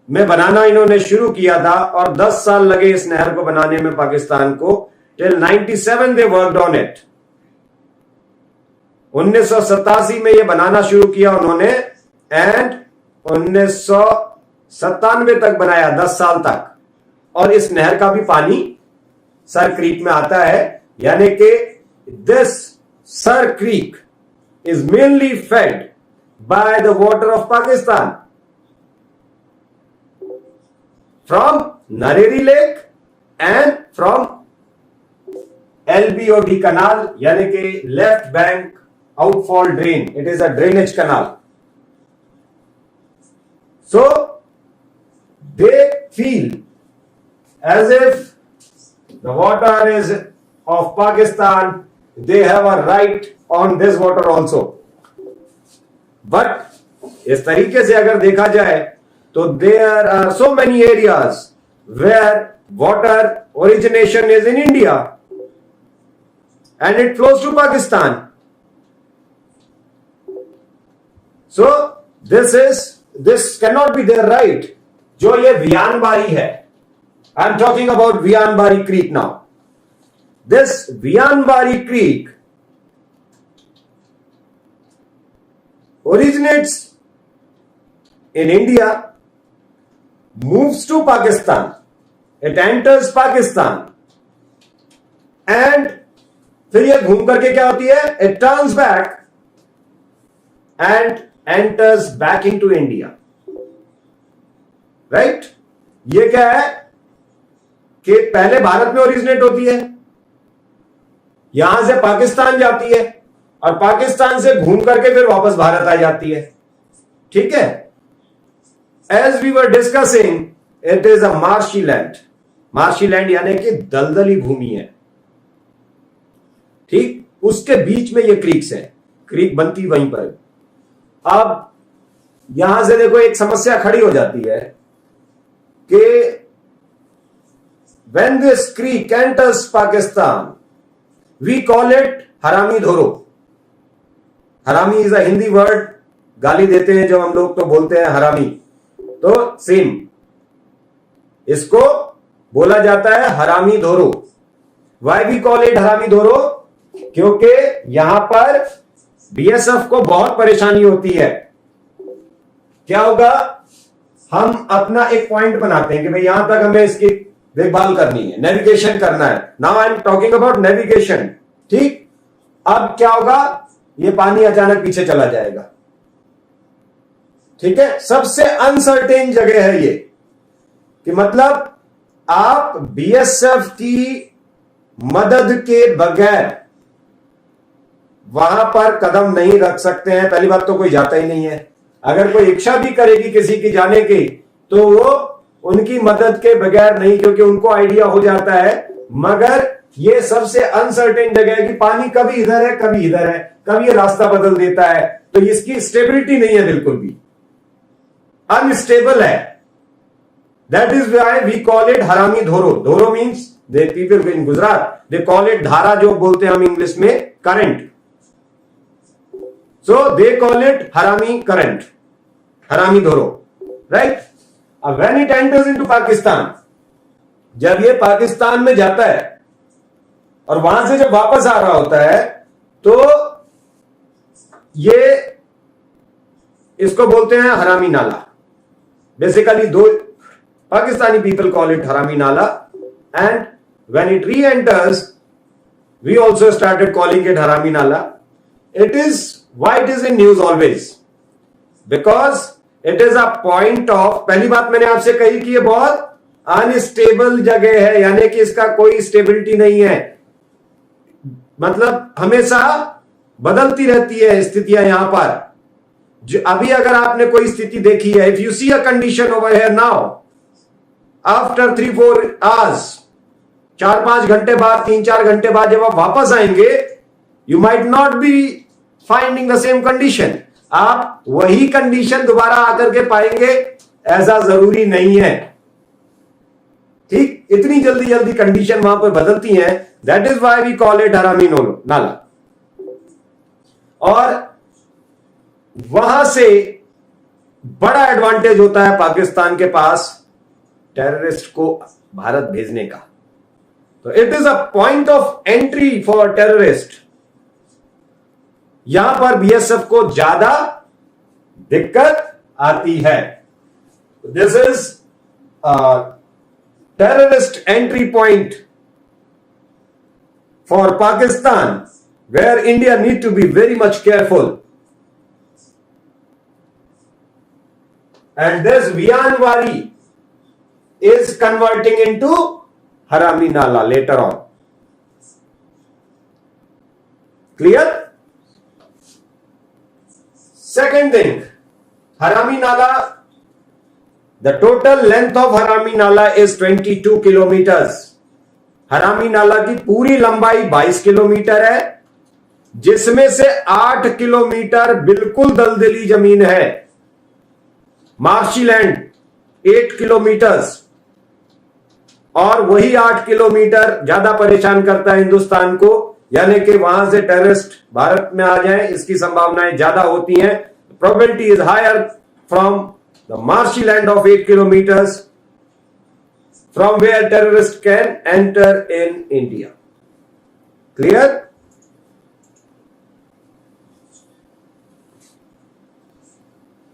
में बनाना इन्होंने शुरू किया था और 10 साल लगे इस नहर को बनाने में पाकिस्तान को। Till 97 they worked on it. 1987 में ये बनाना शुरू किया उन्होंने एंड 1997 तक बनाया, 10 साल तक। और इस नहर का भी पानी सर क्रीक में आता है, यानी कि this sir creek is mainly fed by the water of Pakistan from Nareri Lake and from LBOD canal, यानी कि left bank outfall drain. It is a drainage canal. So they feel as if the water is of Pakistan, they have a right on this water also. But इस तरीके से अगर देखा जाए तो there are so many areas where water origination is in India and it flows to Pakistan. So this cannot be their right. जो ये वियानबारी है, I am talking about Vianbari Creek now. This Vianbari Creek originates in India, moves to Pakistan, it enters Pakistan and फिर ये घूम करके क्या होती है, it turns back and enters back into India. Right? ये क्या है कि पहले भारत में ओरिजिनेट होती है, यहां से पाकिस्तान जाती है और पाकिस्तान से घूम करके फिर वापस भारत आ जाती है. ठीक है. As we were discussing, it is a marshy land. Marshy land यानी कि दलदली भूमि है. ठीक, उसके बीच में ये क्रीक्स है. क्रीक बनती वहीं पर. अब यहां से देखो एक समस्या खड़ी हो जाती है कि when this creek enters Pakistan, we call it हरामी धोरो. हरामी इज अ हिंदी वर्ड. गाली देते हैं जब हम लोग तो बोलते हैं हरामी, तो सेम इसको बोला जाता है हरामी धोरो. Y we call it Harami धोरो? क्योंकि यहां पर BSF को बहुत परेशानी होती है. क्या होगा, हम अपना एक पॉइंट बनाते हैं कि भाई यहां तक हमें इसकी देखभाल करनी है, नेविगेशन करना है. Now I am talking about navigation. ठीक, अब क्या होगा, ये पानी अचानक पीछे चला जाएगा. ठीक है. सबसे अनसर्टेन जगह है ये, कि मतलब आप BSF की मदद के बगैर वहां पर कदम नहीं रख सकते हैं. पहली बात तो कोई जाता ही नहीं है. अगर कोई इच्छा भी करेगी किसी की जाने की, तो वो उनकी मदद के बगैर नहीं, क्योंकि उनको आइडिया हो जाता है. मगर ये सबसे अनसर्टेन जगह है कि पानी कभी इधर है कभी इधर है, कभी ये रास्ता बदल देता है. तो इसकी स्टेबिलिटी नहीं है, बिल्कुल भी अनस्टेबल है. That is why we call it Harami Dhoro. Dhoro means they people in Gujarat they call it dhara, जो बोलते हैं हम इंग्लिश में current. So they call it Harami current, Harami Dhoro. Right. अब when it enters into Pakistan, जब ये पाकिस्तान में जाता है और वहां से जब वापस आ रहा होता है, तो ये इसको बोलते हैं हरामी नाला. बेसिकली दो Pakistani people call it Harami Nala. And when it reenters, we also started calling it Harami Nala. It is why it is in news always, because it is a point of. पहली बात मैंने आपसे कही कि ये बहुत अनस्टेबल जगह है, यानी कि इसका कोई स्टेबिलिटी नहीं है. मतलब हमेशा बदलती रहती है स्थितियां यहां पर. अभी अगर आपने कोई स्थिति देखी है, if you see a condition over here now, after 3-4 hours, 4-5 घंटे बाद, 3-4 घंटे बाद जब आप वापस आएंगे, you might not be finding the same condition. आप वही कंडीशन दोबारा आकर के पाएंगे, ऐसा जरूरी नहीं है. ठीक, इतनी जल्दी जल्दी कंडीशन वहां पर बदलती हैं, that is why we call it Harami Nala. और वहां से बड़ा एडवांटेज होता है पाकिस्तान के पास टेररिस्ट को भारत भेजने का। तो it is a point of entry for terrorist. यहां पर बीएसएफ को ज्यादा दिक्कत आती है। This is terrorist entry point for Pakistan, where India need to be very much careful. And this Vianwari is converting into Harami Nala later on. Clear? Second thing, Harami Nala, the total length of Harami Nala is 22 kilometers. हरामी नाला की पूरी लंबाई 22 kilometre है, जिसमें से 8 kilometre बिल्कुल दलदली जमीन है, मार्शी लैंड 8 किलोमीटर्स, और वही 8 किलोमीटर ज्यादा परेशान करता है हिंदुस्तान को, यानी कि वहां से टेररिस्ट भारत में आ जाए इसकी संभावनाएं ज्यादा होती हैं। Probability is higher from the marshy land of 8 kilometers from where terrorists can enter in India. Clear?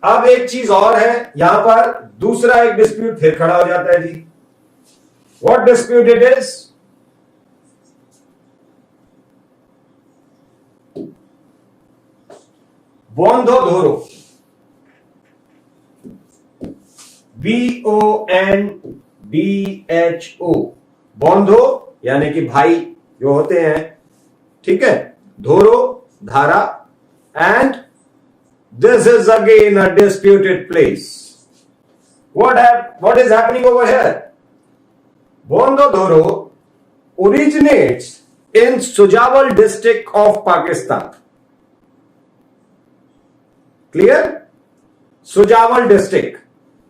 अब एक चीज और है, यहां पर दूसरा एक डिस्प्यूट फिर खड़ा हो जाता है जी। What dispute it is? बोंधो धोरो, BONDHO, बोंधो यानी कि भाई जो होते हैं, ठीक है, धोरो धारा, and this is again a disputed place. what is happening over here? बोंधो धोरो originates in Sujawal district of Pakistan. Clear? Sujawal district.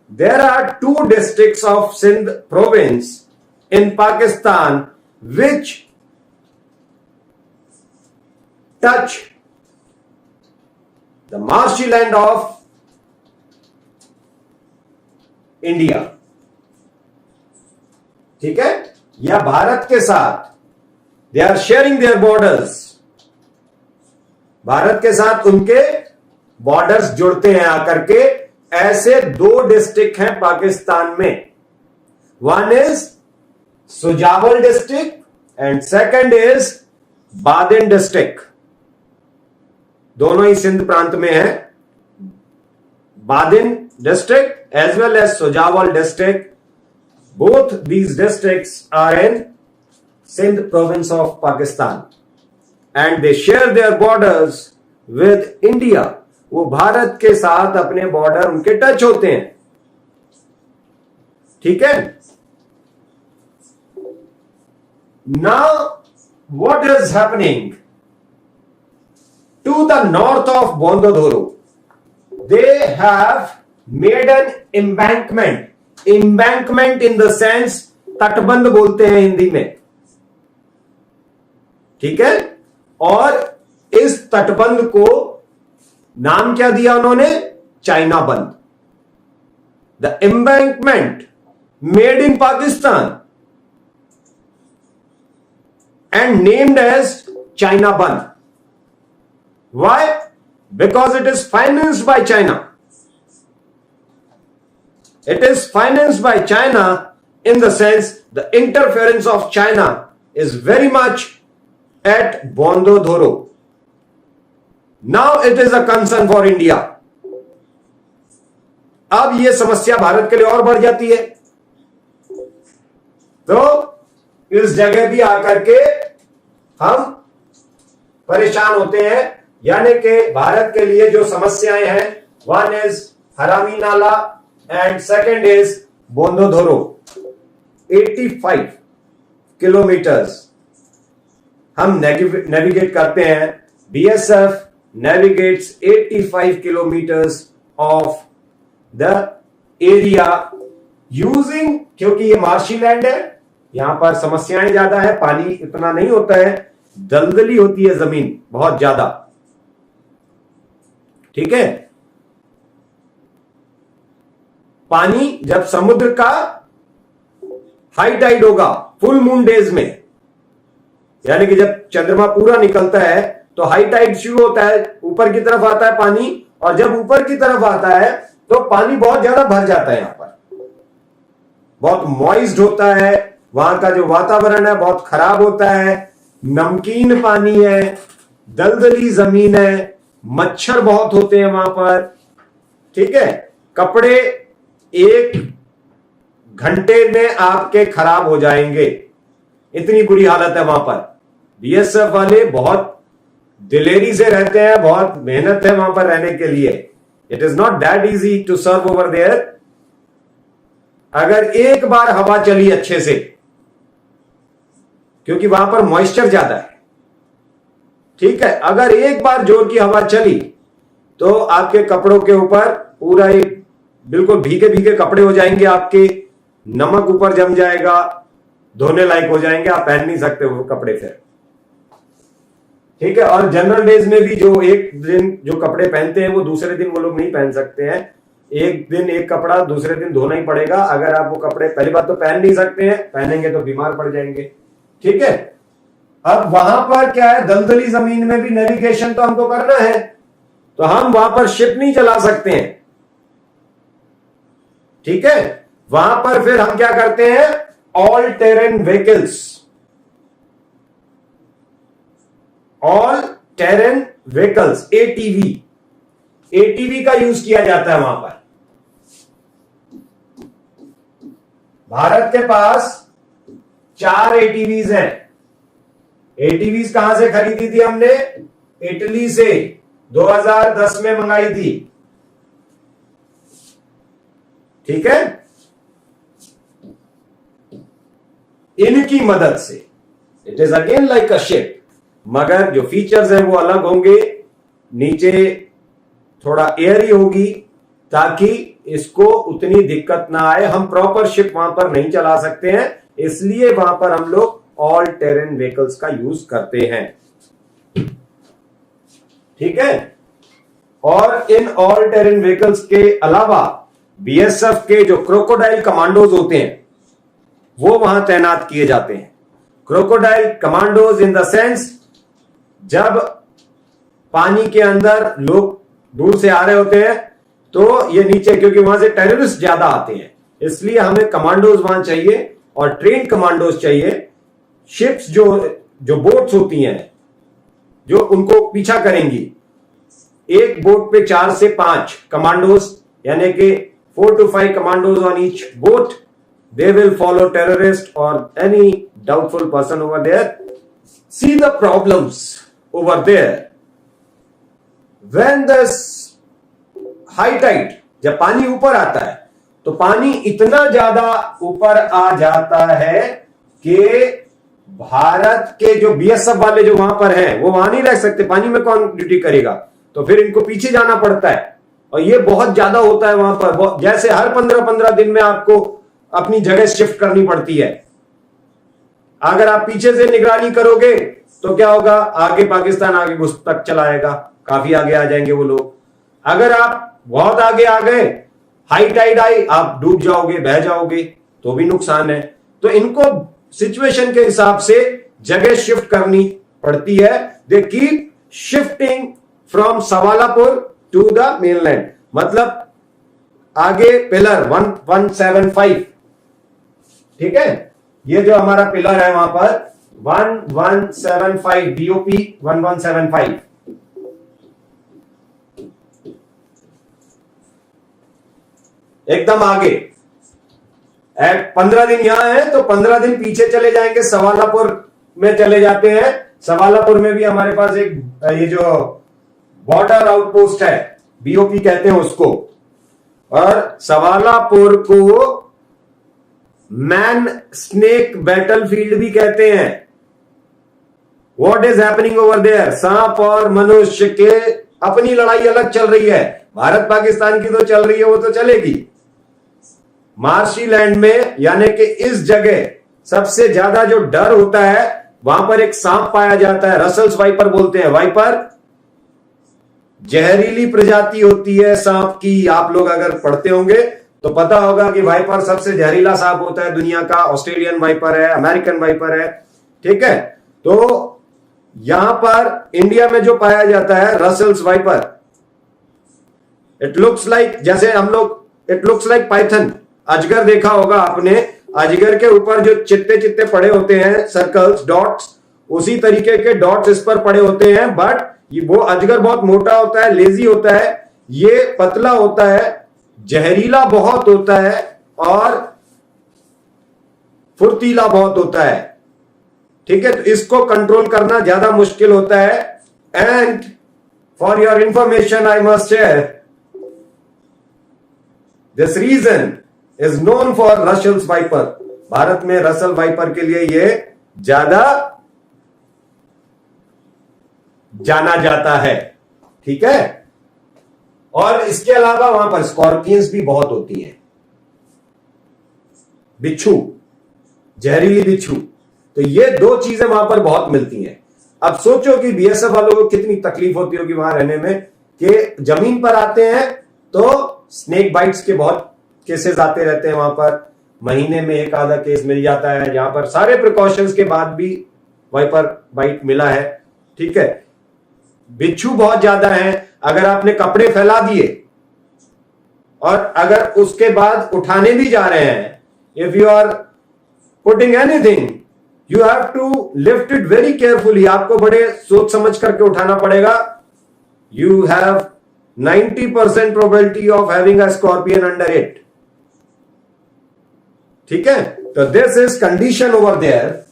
There are 2 districts of Sindh province in Pakistan which touch the marshy land of India. ठीक है, या भारत के साथ they are sharing their borders, Bharat के साथ उनके borders जुड़ते हैं आकर के। ऐसे 2 डिस्ट्रिक्ट हैं पाकिस्तान में, one is Sujawal district and second is Badin district. दोनों ही सिंध प्रांत में है, Badin district as well as Sujawal district. Both these districts are in Sindh province of Pakistan and they share their borders with India. वो भारत के साथ अपने बॉर्डर उनके टच होते हैं, ठीक है। Now what is happening to the north of Bondho Dhoro? They have made an embankment in the sense, तटबंध बोलते हैं हिंदी में, ठीक है। और इस तटबंध को नाम क्या दिया उन्होंने? China Bund. The embankment made in Pakistan and named as China Bund. Why? Because it is financed by China. It is financed by China in the sense the interference of China is very much at Bondo Dhoro. Now it is a concern for India. अब यह समस्या भारत के लिए और बढ़ जाती है। तो इस जगह भी आकर के हम परेशान होते हैं, यानी कि भारत के लिए जो समस्याएं हैं, वन इज हरामी Nala and second is बोंदो धोरो। 85 kilometres हम नेविगेट करते हैं। BSF navigates 85 kilometers of the area using, क्योंकि ये मार्शी लैंड है, यहां पर समस्याएं ज्यादा है, पानी इतना नहीं होता है, दलदली होती है जमीन बहुत ज्यादा, ठीक है। पानी जब समुद्र का हाई टाइड होगा फुल मून डेज में, यानी कि जब चंद्रमा पूरा निकलता है तो हाई टाइड शुरू होता है, ऊपर की तरफ आता है पानी, और जब ऊपर की तरफ आता है तो पानी बहुत ज्यादा भर जाता है, यहां पर बहुत मॉइस्ड होता है, वहां का जो वातावरण है बहुत खराब होता है, नमकीन पानी है, दलदली जमीन है, मच्छर बहुत होते हैं वहां पर, ठीक है। कपड़े 1 घंटे में आपके खराब हो जाएंगे, इतनी बुरी हालत है वहां पर। बीएसएफ वाले बहुत दिलेरी से रहते हैं, बहुत मेहनत है वहां पर रहने के लिए। It is not that easy to serve over there. अगर एक बार हवा चली अच्छे से, क्योंकि वहां पर मॉइस्चर ज्यादा है, ठीक है, अगर एक बार जोर की हवा चली तो आपके कपड़ों के ऊपर पूरा एक बिल्कुल भीगे भीगे कपड़े हो जाएंगे, आपके नमक ऊपर जम जाएगा, धोने लायक हो जाएंगे, आप पहन नहीं सकते वो कपड़े फिर, ठीक है। और जनरल डेज में भी जो एक दिन जो कपड़े पहनते हैं वो दूसरे दिन वो लोग नहीं पहन सकते हैं, एक दिन एक कपड़ा दूसरे दिन धोना ही पड़ेगा। अगर आप वो कपड़े पहली बात तो पहन नहीं सकते हैं, पहनेंगे तो बीमार पड़ जाएंगे, ठीक है। अब वहां पर क्या है, दलदली जमीन में भी नेविगेशन तो हमको करना है, तो हम वहां पर शिप नहीं चला सकते हैं, ठीक है। वहां पर फिर हम क्या करते हैं, all terrain vehicles, all terrain vehicles, ATV, ATV का यूज किया जाता है वहां पर। भारत के पास 4 एटीवीज हैं। एटीवीज कहां से खरीदी थी हमने, इटली से 2010 में मंगाई थी, ठीक है। इनकी मदद से it is again like a ship, मगर जो फीचर्स हैं वो अलग होंगे, नीचे थोड़ा एयरी होगी ताकि इसको उतनी दिक्कत ना आए। हम प्रॉपर शिप वहां पर नहीं चला सकते हैं, इसलिए वहां पर हम लोग ऑल टेरेन व्हीकल्स का यूज करते हैं, ठीक है। और इन ऑल टेरेन व्हीकल्स के अलावा बीएसएफ के जो क्रोकोडाइल कमांडोज होते हैं वो वहां तैनात किए जाते हैं। Crocodile commandos in the sense, जब पानी के अंदर लोग दूर से आ रहे होते हैं तो ये नीचे, क्योंकि वहां से टेररिस्ट ज्यादा आते हैं, इसलिए हमें कमांडोज वहां चाहिए और ट्रेन कमांडोज चाहिए। शिप्स जो बोट्स होती हैं जो उनको पीछा करेंगी, एक बोट पे 4 से 5 कमांडोज, यानी कि 4 to 5 commandos on each boat, they will follow terrorist or any doubtful person over there, see the problems over there when this high tide, जब पानी ऊपर आता है तो पानी इतना ज्यादा ऊपर आ जाता है कि भारत के जो बीएसएफ वाले जो वहां पर हैं वो वहां नहीं रह सकते, पानी में कौन ड्यूटी करेगा, तो फिर इनको पीछे जाना पड़ता है। और ये बहुत ज्यादा होता है वहां पर, जैसे हर 15-15 दिन में आपको अपनी जगह शिफ्ट करनी पड़ती है। अगर आप पीछे से निगरानी करोगे तो क्या होगा, आगे पाकिस्तान आगे घुस तक चलाएगा, काफी आगे आ जाएंगे वो लोग। अगर आप बहुत आगे आ गए, हाई टाइड आई, आप डूब जाओगे, बह जाओगे, तो भी नुकसान है। तो इनको सिचुएशन के हिसाब से जगह शिफ्ट करनी पड़ती है। They keep shifting from Sawalapur to the mainland, मतलब आगे पिलर 1175, ठीक है, ये जो हमारा पिलर है वहां पर 1175, बीओपी 1175, एकदम आगे। 15 दिन यहां है तो 15 दिन पीछे चले जाएंगे, सवालापुर में चले जाते हैं। सवालापुर में भी हमारे पास एक ये जो बॉर्डर आउटपोस्ट है, बीओपी कहते हैं उसको, और सवालापुर को मैन स्नेक बैटलफील्ड भी कहते हैं। What is happening over there, सांप और मनुष्य के अपनी लड़ाई अलग चल रही है, भारत पाकिस्तान की तो चल रही है, वो तो चलेगी, मार्शी लैंड में, यानी कि इस जगह सबसे ज्यादा जो डर होता है, वहां पर एक सांप पाया जाता है, रसल्स वाइपर बोलते हैं। वाइपर जहरीली प्रजाति होती है सांप की। आप लोग अगर पढ़ते होंगे तो पता होगा कि वाइपर सबसे जहरीला सांप होता है दुनिया का। ऑस्ट्रेलियन वाइपर है, अमेरिकन वाइपर है, ठीक है। तो यहां पर इंडिया में जो पाया जाता है Russell's wiper, it looks like, जैसे हम लोग, इट लुक्स लाइक पाइथन। अजगर देखा होगा आपने, अजगर के ऊपर जो चित्ते चित्ते पड़े होते हैं, सर्कल्स, डॉट्स, उसी तरीके के डॉट्स इस पर पड़े होते हैं। बट वो अजगर बहुत मोटा होता है, लेजी होता है, ये पतला होता है, जहरीला बहुत होता है और फुर्तीला बहुत होता है, ठीक है। तो इसको कंट्रोल करना ज्यादा मुश्किल होता है। And for your information I must share, this region is known for Russell's viper. Bharat में रसल वाइपर के लिए ये ज्यादा जाना जाता है, ठीक है। और इसके अलावा वहां पर स्कॉर्पियंस भी बहुत होती हैं, बिच्छू, जहरीली बिच्छू। तो ये दो चीजें वहां पर बहुत मिलती हैं। अब सोचो कि बीएसएफ वालों को कितनी तकलीफ होती होगी वहां रहने में, कि जमीन पर आते हैं तो स्नेक बाइट्स के बहुत केसेस आते रहते हैं वहां पर। महीने में एक आधा केस मिल जाता है, जहां पर सारे प्रिकॉशंस के बाद भी वाइपर बाइट मिला है, ठीक है। बिच्छू बहुत ज्यादा है। अगर आपने कपड़े फैला दिए और अगर उसके बाद उठाने भी जा रहे हैं, if you are putting anything, you have to lift it very carefully. आपको बड़े सोच समझ करके उठाना पड़ेगा। You have 90% probability of having a scorpion under it, ठीक है। तो this is condition over there.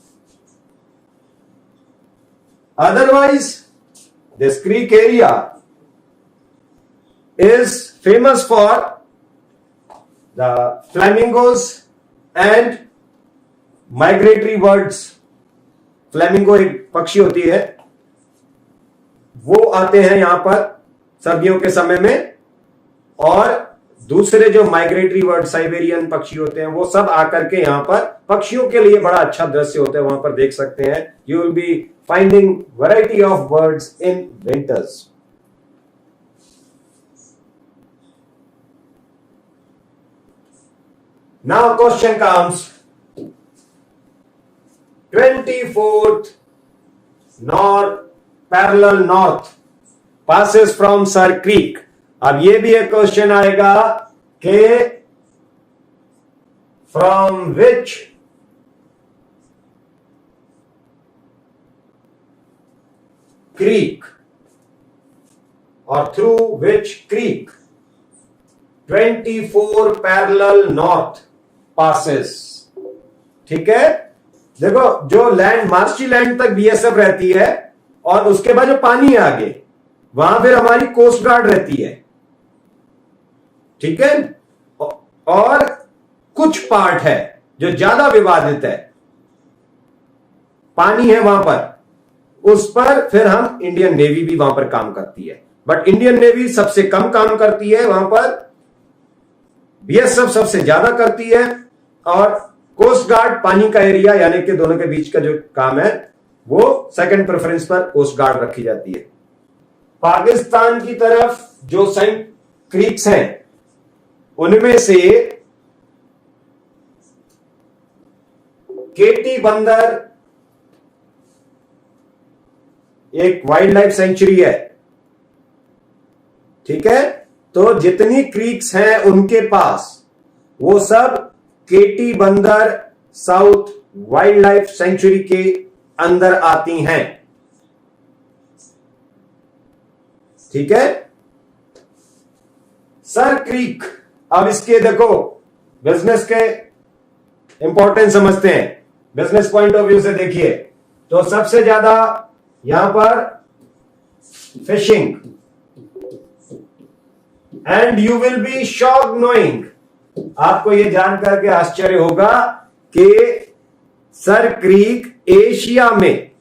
Otherwise this creek area is famous for the flamingos and migratory birds. Flamingo एक पक्षी होती है, वो आते हैं यहां पर सर्दियों के समय में, और दूसरे जो माइग्रेटरी बर्ड, साइबेरियन पक्षी होते हैं, वो सब आकर के यहां पर पक्षियों के लिए बड़ा अच्छा दृश्य होता है। वहां पर देख सकते हैं, you will be finding variety of birds in winters. Now question comes, 24th north parallel north passes from Sir Creek. अब ये भी एक क्वेश्चन आएगा कि from which creek or through which creek 24 parallel north passes, ठीक है। देखो, जो लैंड, मार्शी लैंड तक बीएसएफ रहती है, और उसके बाद जो पानी है आगे, वहां फिर हमारी कोस्ट गार्ड रहती है, ठीक है। और कुछ पार्ट है जो ज्यादा विवादित है, पानी है वहां पर, उस पर फिर हम इंडियन नेवी भी वहां पर काम करती है। बट इंडियन नेवी सबसे कम काम करती है वहां पर, बीएसएफ सबसे ज्यादा करती है, और कोस्ट गार्ड पानी का एरिया, यानी कि दोनों के बीच का जो काम है, वो सेकंड प्रेफरेंस पर कोस्ट गार्ड रखी जाती है। पाकिस्तान की तरफ जो सेंट क्रीक्स हैं, उनमें से केटी बंदर एक वाइल्ड लाइफ सेंचुरी है, ठीक है। तो जितनी क्रीक्स हैं उनके पास, वो सब केटी बंदर साउथ वाइल्ड लाइफ सेंचुरी के अंदर आती हैं, ठीक है। सर क्रीक, अब इसके देखो बिजनेस के इंपॉर्टेंस समझते हैं, बिजनेस पॉइंट ऑफ व्यू से देखिए तो सबसे ज्यादा यहां पर fishing, and you will be shocked knowing, आपको यह जानकर के आश्चर्य होगा कि सर क्रीक एशिया में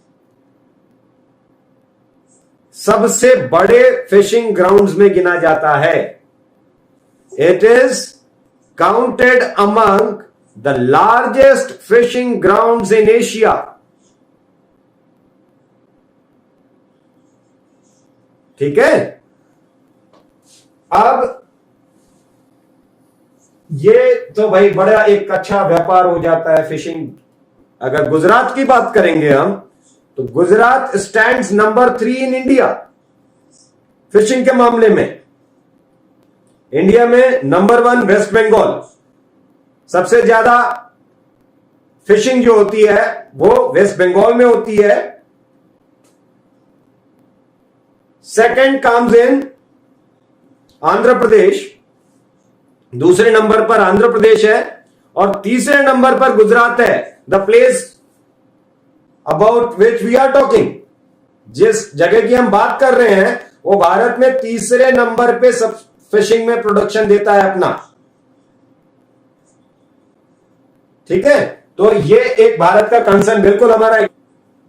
सबसे बड़े फिशिंग ग्राउंड्स में गिना जाता है। It is counted among the largest fishing grounds in Asia. ठीक है, अब ये तो भाई बड़ा एक अच्छा व्यापार हो जाता है फिशिंग। अगर गुजरात की बात करेंगे हम, तो Gujarat stands number 3 in India fishing के मामले में। इंडिया में नंबर 1 वेस्ट बंगाल, सबसे ज्यादा फिशिंग जो होती है वो वेस्ट बंगाल में होती है। Second comes in Andhra Pradesh, दूसरे नंबर पर आंध्र प्रदेश है, और तीसरे नंबर पर गुजरात है। The place about which we are talking, जिस जगह की हम बात कर रहे हैं वो भारत में तीसरे नंबर पे सब फिशिंग में प्रोडक्शन देता है अपना। ठीक है, तो ये एक भारत का कंसर्न बिल्कुल हमारा।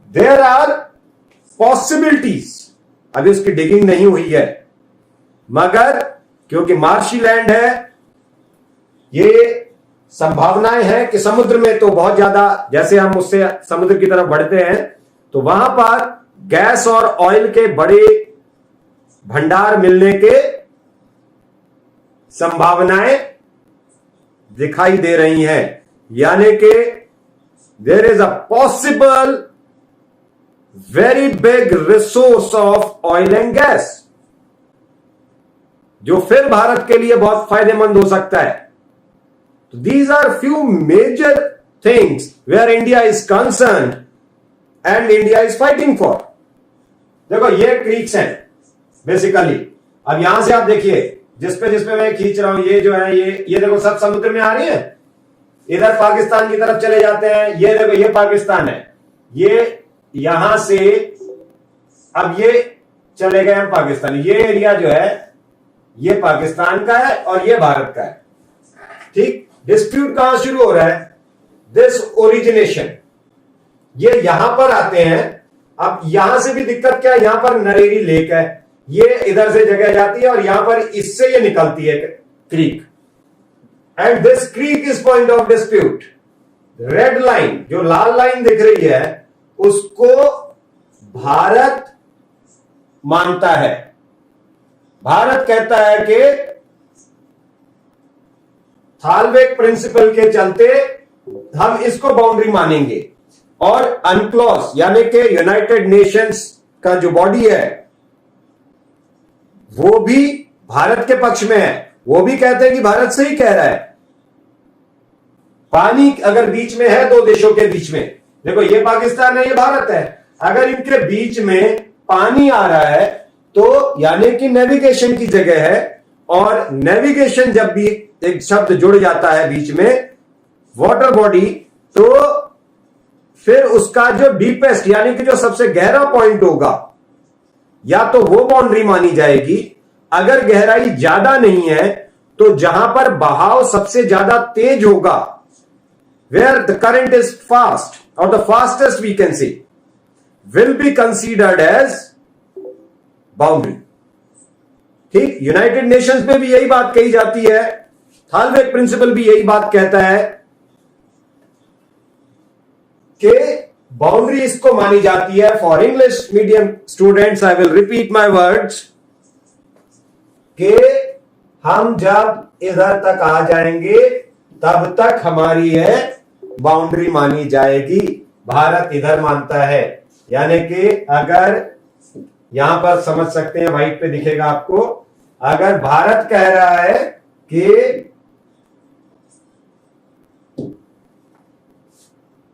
देयर आर पॉसिबिलिटीज, अभी उसकी डिगिंग नहीं हुई है, मगर क्योंकि मार्शी लैंड है, ये संभावनाएं हैं कि समुद्र में तो बहुत ज्यादा, जैसे हम उससे समुद्र की तरफ बढ़ते हैं तो वहां पर गैस और ऑयल के बड़े भंडार मिलने के संभावनाएं दिखाई दे रही हैं। यानी कि there is a possible very big resource of oil and gas, जो फिर भारत के लिए बहुत फायदेमंद हो सकता है। तो these are few major things where India is concern and India is fighting for. देखो ये क्रीक्स हैं बेसिकली। अब यहां से आप देखिए, जिसपे मैं खींच रहा हूं, ये जो है ये देखो सब समुद्र में आ रही है। इधर पाकिस्तान की तरफ चले जाते हैं, ये देखो ये पाकिस्तान है, ये यहां से अब ये चले गए हम पाकिस्तान। ये एरिया जो है ये पाकिस्तान का है और ये भारत का है। ठीक, डिस्प्यूट कहां शुरू हो रहा है? दिस ओरिजिनेशन, ये यहां पर आते हैं। अब यहां से भी दिक्कत क्या है, यहां पर नरेरी लेक है, ये इधर से जगह जाती है और यहां पर इससे ये निकलती है creek, and this creek is point of dispute. Red line, जो लाल लाइन दिख रही है, उसको भारत मानता है। भारत कहता है कि थालवेक प्रिंसिपल के चलते हम इसको बाउंड्री मानेंगे, और अनक्लॉस यानी कि यूनाइटेड नेशंस का जो बॉडी है वो भी भारत के पक्ष में है। वो भी कहते हैं कि भारत सही कह रहा है। पानी अगर बीच में है दो देशों के बीच में, देखो ये पाकिस्तान है ये भारत है, अगर इनके बीच में पानी आ रहा है तो यानी कि नेविगेशन की जगह है, और नेविगेशन जब भी एक शब्द जुड़ जाता है बीच में वाटर बॉडी, तो फिर उसका जो डीपेस्ट यानी कि जो सबसे गहरा पॉइंट होगा, या तो वो बाउंड्री मानी जाएगी। अगर गहराई ज्यादा नहीं है तो जहां पर बहाव सबसे ज्यादा तेज होगा, where the current is fast और the fastest we can see, will be considered as boundary. ठीक, यूनाइटेड नेशंस में भी यही बात कही जाती है, थालवेक प्रिंसिपल भी यही बात कहता है कि बाउंड्री इसको मानी जाती है। For English medium students I will repeat my words, कि हम जब इधर तक आ जाएंगे तब तक हमारी है बाउंड्री मानी जाएगी। भारत इधर मानता है, यानी कि अगर यहां पर समझ सकते हैं, व्हाइट पे दिखेगा आपको, अगर भारत कह रहा है कि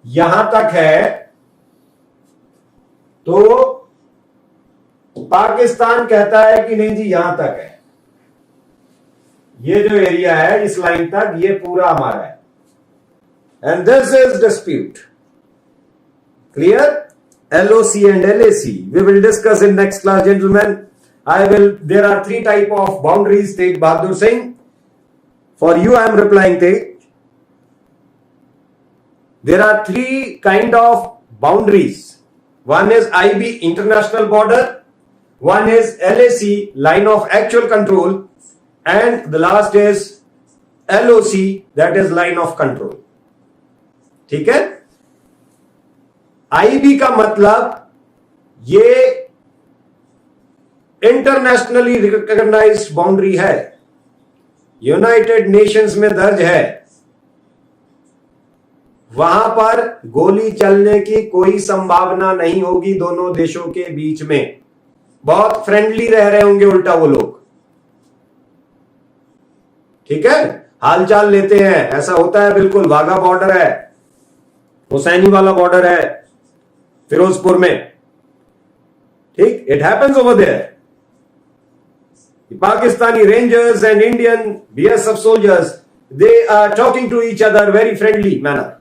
यहां तक है, तो पाकिस्तान कहता है कि नहीं जी यहां तक है, ये जो एरिया है इस लाइन तक ये पूरा हमारा है, and this is dispute. Clear? LOC and LAC we will discuss in next class, gentlemen. There are 3 type of boundaries, Tej Bahadur Singh. For you I am replying, Tej. There are 3 kind of boundaries. One is IB, international border. One is LAC, line of actual control. And the last is LOC, that is line of control. ठीक है. IB का मतलब ये internationally recognised boundary है, United Nations में दर्ज है. वहां पर गोली चलने की कोई संभावना नहीं होगी दोनों देशों के बीच में. बहुत फ्रेंडली रह रहे होंगे उल्टा वो लोग. ठीक है. हालचाल लेते हैं, ऐसा होता है बिल्कुल. वाघा बॉर्डर है, हुसैनी वाला बॉर्डर है फिरोजपुर में. ठीक. It happens over there. Pakistani rangers and Indian BSF soldiers, they are talking to each other very friendly manner.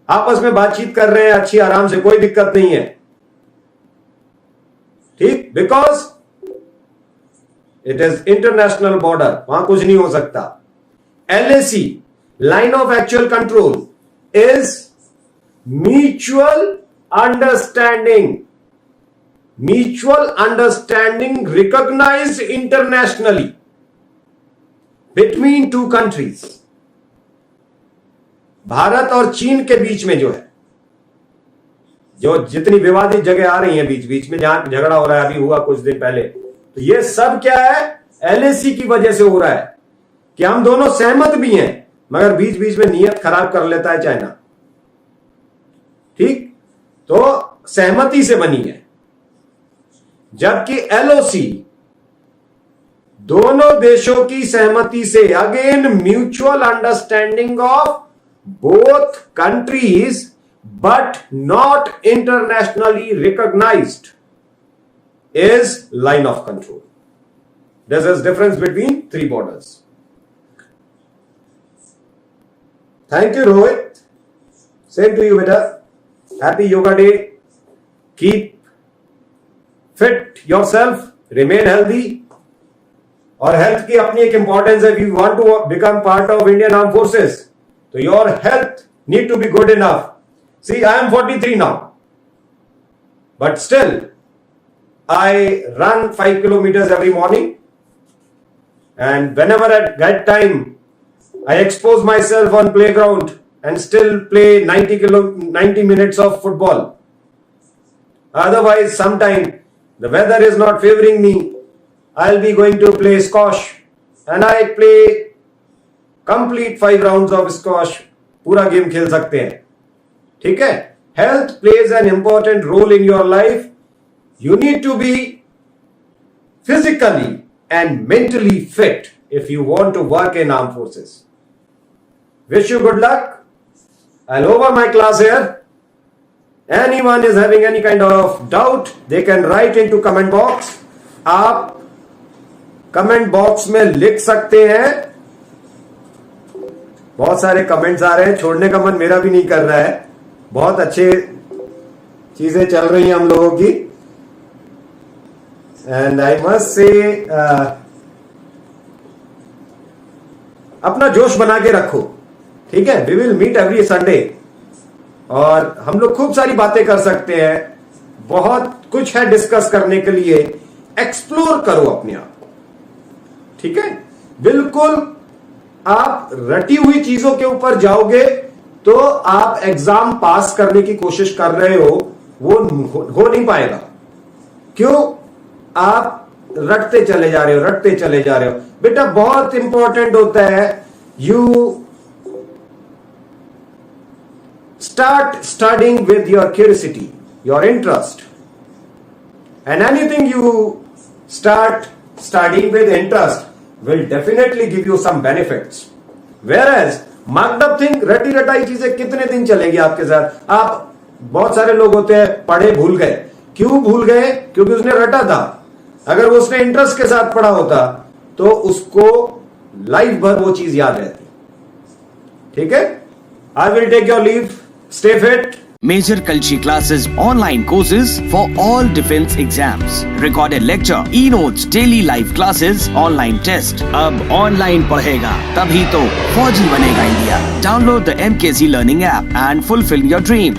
आपस में बातचीत कर रहे हैं अच्छी आराम से, कोई दिक्कत नहीं है. ठीक. Because it is international border, वहां कुछ नहीं हो सकता. LAC, line of actual control, is mutual understanding. Mutual understanding recognised internationally between two countries. Bharat और चीन के बीच में जो है, जो जितनी विवादित जगह आ रही है बीच बीच में, जहां झगड़ा हो रहा है, अभी हुआ कुछ दिन पहले, तो ये सब क्या है? LAC की वजह से हो रहा है कि हम दोनों सहमत भी हैं, मगर बीच बीच में नियत खराब कर लेता है चाइना. ठीक. तो सहमति से बनी है. जबकि LOC दोनों देशों की सहमति से, again mutual understanding of both countries but not internationally recognized, is line of control. This is difference between three borders. Thank you, Rohit. Same to you, beta. Happy Yoga Day. Keep fit yourself, remain healthy. और health की अपनी एक importance है. If you want to become part of Indian Armed Forces, so your health need to be good enough. See, I am 43 now, but still I run 5 kilometers every morning, and whenever I get time, I expose myself on playground and still play 90 minutes of football. Otherwise, sometime the weather is not favoring me, I'll be going to play squash, and I play complete 5 rounds of squash. पूरा game खेल सकते हैं. ठीक है. Health plays an important role in your life. You need to be physically and mentally fit if you want to work in arm forces. Wish you good luck. I'll over my class here. Anyone is having any kind of doubt, they can write into comment box. आप comment box में लिख सकते हैं. बहुत सारे comments आ रहे हैं, छोड़ने का मन मेरा भी नहीं कर रहा है. बहुत अच्छे चीजें चल रही हैं हम लोगों की. एंड आई मस्ट से अपना जोश बना के रखो. ठीक है. We will meet every Sunday और हम लोग खूब सारी बातें कर सकते हैं. बहुत कुछ है डिस्कस करने के लिए. एक्सप्लोर करो अपने आप को. ठीक है. बिल्कुल आप रटी हुई चीजों के ऊपर जाओगे तो आप एग्जाम पास करने की कोशिश कर रहे हो, वो हो नहीं पाएगा. क्यों? आप रटते चले जा रहे हो. बेटा बहुत इंपॉर्टेंट होता है, you start studying with your curiosity, your interest, and anything you start studying with interest will definitely give you some benefits. Whereas marked up thing, रटी रटाई चीजें कितने दिन चलेगी आपके साथ. आप बहुत सारे लोग होते हैं पढ़े भूल गए. क्यों भूल गए? क्योंकि उसने रटा था. अगर वो उसने इंटरेस्ट के साथ पढ़ा होता तो उसको लाइफ भर वो चीज याद रहती. ठीक है. I will take your leave. Stay fit. Major Kalshi classes, online courses for all defense exams, recorded lecture, e-notes, daily live classes, online test. अब online पढ़ेगा तभी तो फौजी बनेगा India. Download the MKZ Learning app and fulfill your dreams.